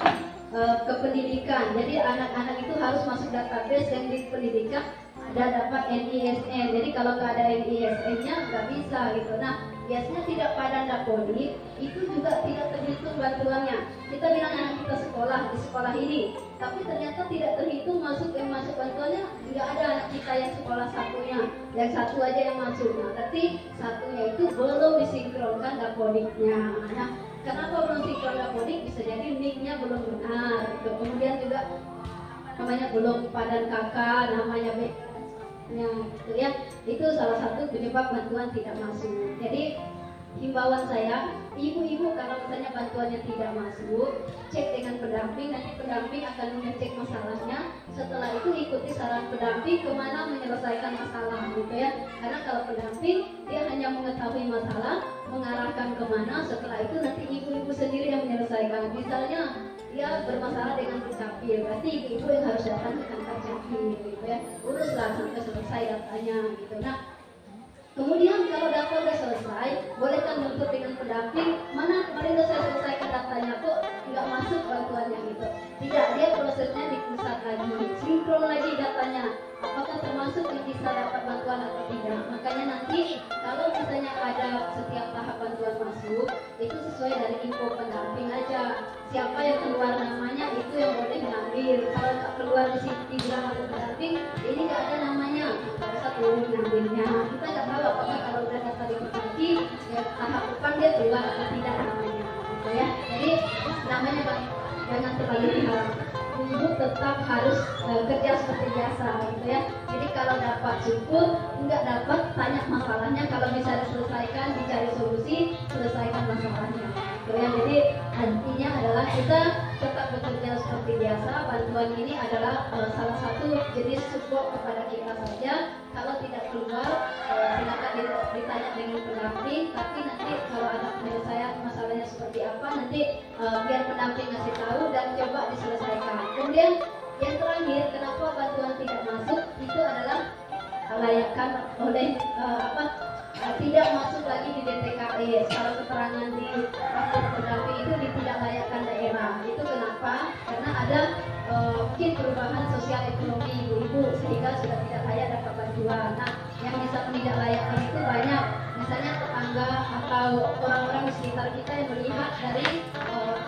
kependidikan. Jadi anak-anak itu harus masuk database yang di pendidikan, ada dapat NISN. Jadi kalau nggak ada NISN-nya nggak bisa gitu. Nah, biasanya tidak padan dapodik itu juga tidak terhitung bantuannya. Kita bilang anak kita sekolah di sekolah ini, tapi ternyata tidak terhitung masuk bantuannya. Nggak ada anak kita yang sekolah satunya, yang satu aja yang masuk. Nah, berarti satunya itu belum disinkronkan dapodiknya. Nah, kenapa belum sinkron dapodik? Bisa jadi nicknya belum benar gitu. Kemudian juga namanya belum padan kakak, namanya gitu ya. Itu salah satu penyebab bantuan tidak masuk. Jadi himbauan saya, ibu-ibu kalau misalnya bantuannya tidak masuk, cek dengan pendamping. Nanti pendamping akan mengecek masalahnya. Setelah itu ikuti saran pendamping kemana menyelesaikan masalah gitu ya. Karena kalau pendamping dia hanya mengetahui masalah, mengarahkan kemana. Setelah itu nanti ibu-ibu sendiri yang menyelesaikan. Misalnya dia bermasalah dengan dukcapil, berarti ibu-ibu yang harus datang ke kantor capil gitu ya. Uruslah sampai selesai datanya gitu. Nah, kemudian kalau data udah selesai, boleh kan menuntut dengan pendamping, mana kemarin udah saya selesaikan datanya, kok nggak masuk bantuannya gitu. Tidak, dia prosesnya di pusat lagi, sinkron lagi datanya, apakah termasuk yang bisa dapat bantuan atau tidak. Makanya nanti kalau misalnya ada setiap tahap bantuan masuk, itu sesuai dari info pendamping aja. Siapa yang keluar namanya itu yang boleh mengambil. Kalau nggak keluar di sini bilang ada pendamping, ini nggak ada namanya, nggak usah turun ngambilnya. Kita nggak tahu apakah kalau udah data diperbaiki, ya tahap depan dia keluar atau tidak namanya, gitu ya. Jadi namanya jangan terlalu diharap. Ibu tetap harus kerja seperti biasa, gitu ya. Jadi kalau dapat syukur, nggak dapat tanya masalahnya. Kalau bisa diselesaikan, dicari solusi, selesaikan masalahnya. Gitu ya. Jadi artinya adalah kita tetap bekerja seperti biasa. Bantuan ini adalah salah satu jenis support kepada kita saja. Kalau tidak keluar, silakan ditanya dengan pendamping. Tapi nanti kalau ada penyelesaian masalahnya seperti apa, nanti biar pendamping ngasih tahu dan coba diselesaikan. Kemudian yang terakhir, kenapa bantuan tidak masuk itu adalah layakan oleh tidak masuk lagi di DTKS. Kalau keterangan di rapor pendamping itu tidak layakkan daerah. Itu kenapa? Karena ada mungkin perubahan sosial ekonomi ibu-ibu sehingga sudah tidak layak dapat bantuan. Nah, yang bisa tidak layakkan itu banyak. Misalnya tetangga atau orang-orang di sekitar kita yang melihat dari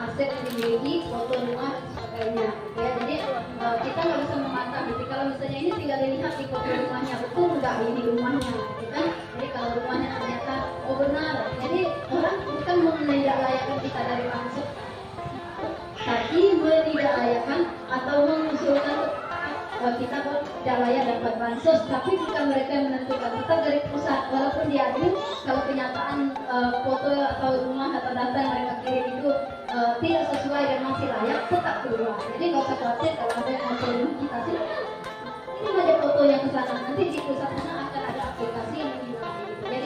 aset yang dimiliki, foto rumah dan sebagainya. Ya, jadi kita nggak bisa memantau. Jadi kalau misalnya ini tinggal dilihat di foto rumahnya, betul nggak ini rumahnya, gitu kan? Jadi kalau rumahnya ternyata benar, jadi orang bukan menindaklayakkan kita dari langsung, tapi menindaklayakkan atau mengusulkan kita tidak layak dapat bansos, tapi bukan mereka yang menentukan. Tetap dari pusat, walaupun diadu, kalau kenyataan foto atau rumah atau data yang mereka kirim itu tidak sesuai dan masih layak, tetap keluar. Jadi nggak usah khawatir kalau ada yang masuk rumah kita sih, ini ada foto yang kesana, nanti di pusat sana akan ada aplikasi yang menunjukkan. Jadi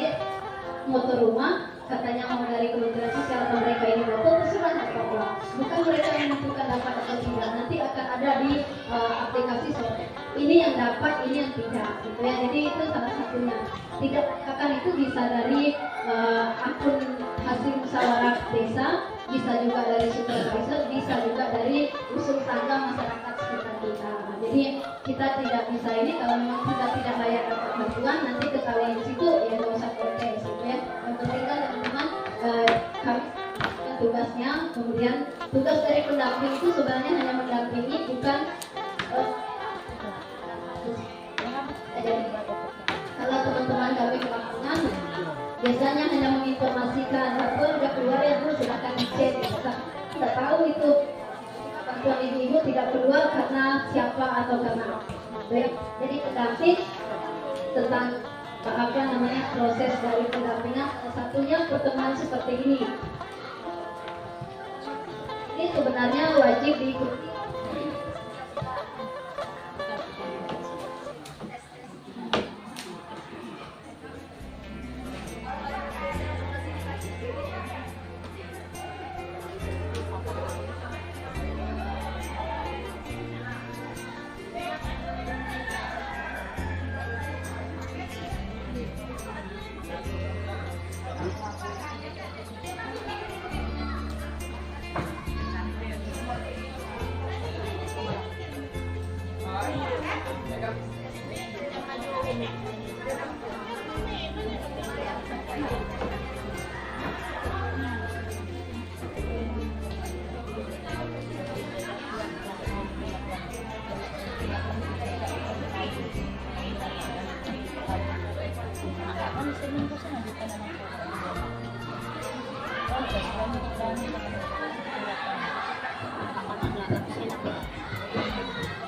foto rumah, katanya mau dari Kementerian Sosial atau mereka ini foto, terserah apa. Bukan mereka yang menentukan dapat atau tidak. Nanti akan ada di aplikasi sore. Ini yang dapat, ini yang tidak, gitu ya. Jadi itu salah satunya. Tidak akan itu bisa dari akun hasil musyawarah desa, bisa juga dari supervisor, bisa juga dari usul tangga masyarakat sekitar kita. Jadi kita tidak bisa ini kalau memang kita tidak layak dapat bantuan, nanti ketahuan di situ ya nggak usah protes, gitu ya. Yang penting kan teman-teman kami tugasnya, kemudian tugas dari pendamping itu sebenarnya hanya mendampingi, bukan kalau teman-teman kami ke lapangan biasanya hanya menginformasikan bantuan udah keluar ya Bu, silahkan dicek. Tidak tahu itu bantuan ibu-ibu tidak keluar karena siapa atau karena apa. Jadi pendamping tentang apa namanya proses dari pendampingan, satunya pertemuan seperti ini. Ini sebenarnya wajib diikuti.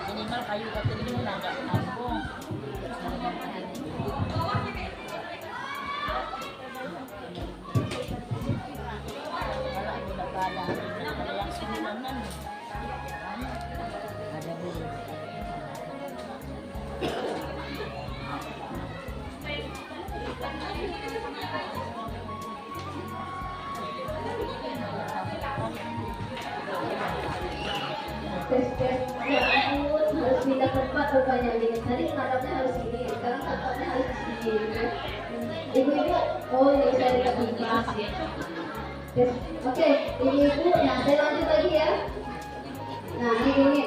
Minimal kayu kata ini pun agak kampung. Kalau yang sini mana? Ada dulu. Tes ya ampun, harus pindah tempat rupanya gini. Tadi ngadapnya harus gini, sekarang ngadapnya harus gini. Ibu-ibu, oh ini saya dekat bibas. Oke, ibu-ibu, nah saya lanjut lagi ya. Nah ini.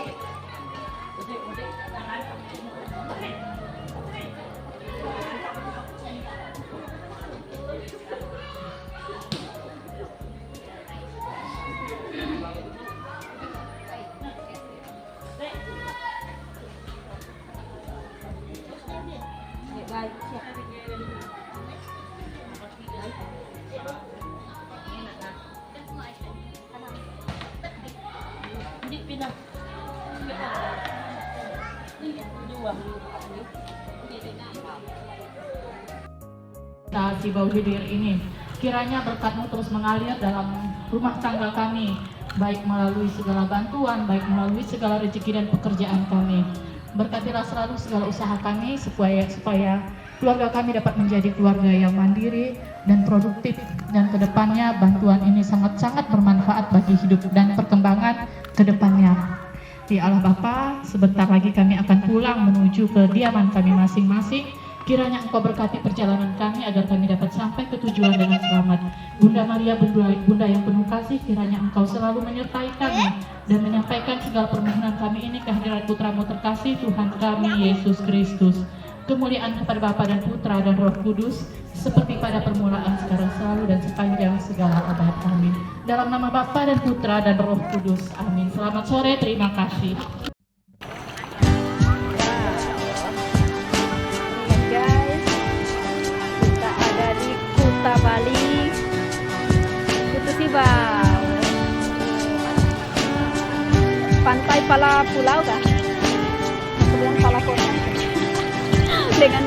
Cibau Hilir ini, kiranya berkat-Mu terus mengalir dalam rumah tangga kami, baik melalui segala bantuan, baik melalui segala rezeki dan pekerjaan kami. Berkatilah selalu segala usaha kami supaya keluarga kami dapat menjadi keluarga yang mandiri dan produktif, dan kedepannya bantuan ini sangat-sangat bermanfaat bagi hidup dan perkembangan kedepannya. Ya Allah Bapa, sebentar lagi kami akan pulang menuju ke diaman kami masing-masing. Kiranya Engkau berkati perjalanan kami agar kami dapat sampai ke tujuan dengan selamat. Bunda Maria, Bunda yang penuh kasih, kiranya Engkau selalu menyertai kami dan menyampaikan segala permohonan kami ini ke hadirat Putra-Mu terkasih, Tuhan kami Yesus Kristus. Kemuliaan kepada Bapa dan Putra dan Roh Kudus, seperti pada permulaan, sekarang, selalu, dan sepanjang segala abad. Amin. Dalam nama Bapa dan Putra dan Roh Kudus. Amin. Selamat sore, terima kasih. Bali, Kutu Sibau, pantai Pala Pulau kah? Sebelah Pala Kota dengan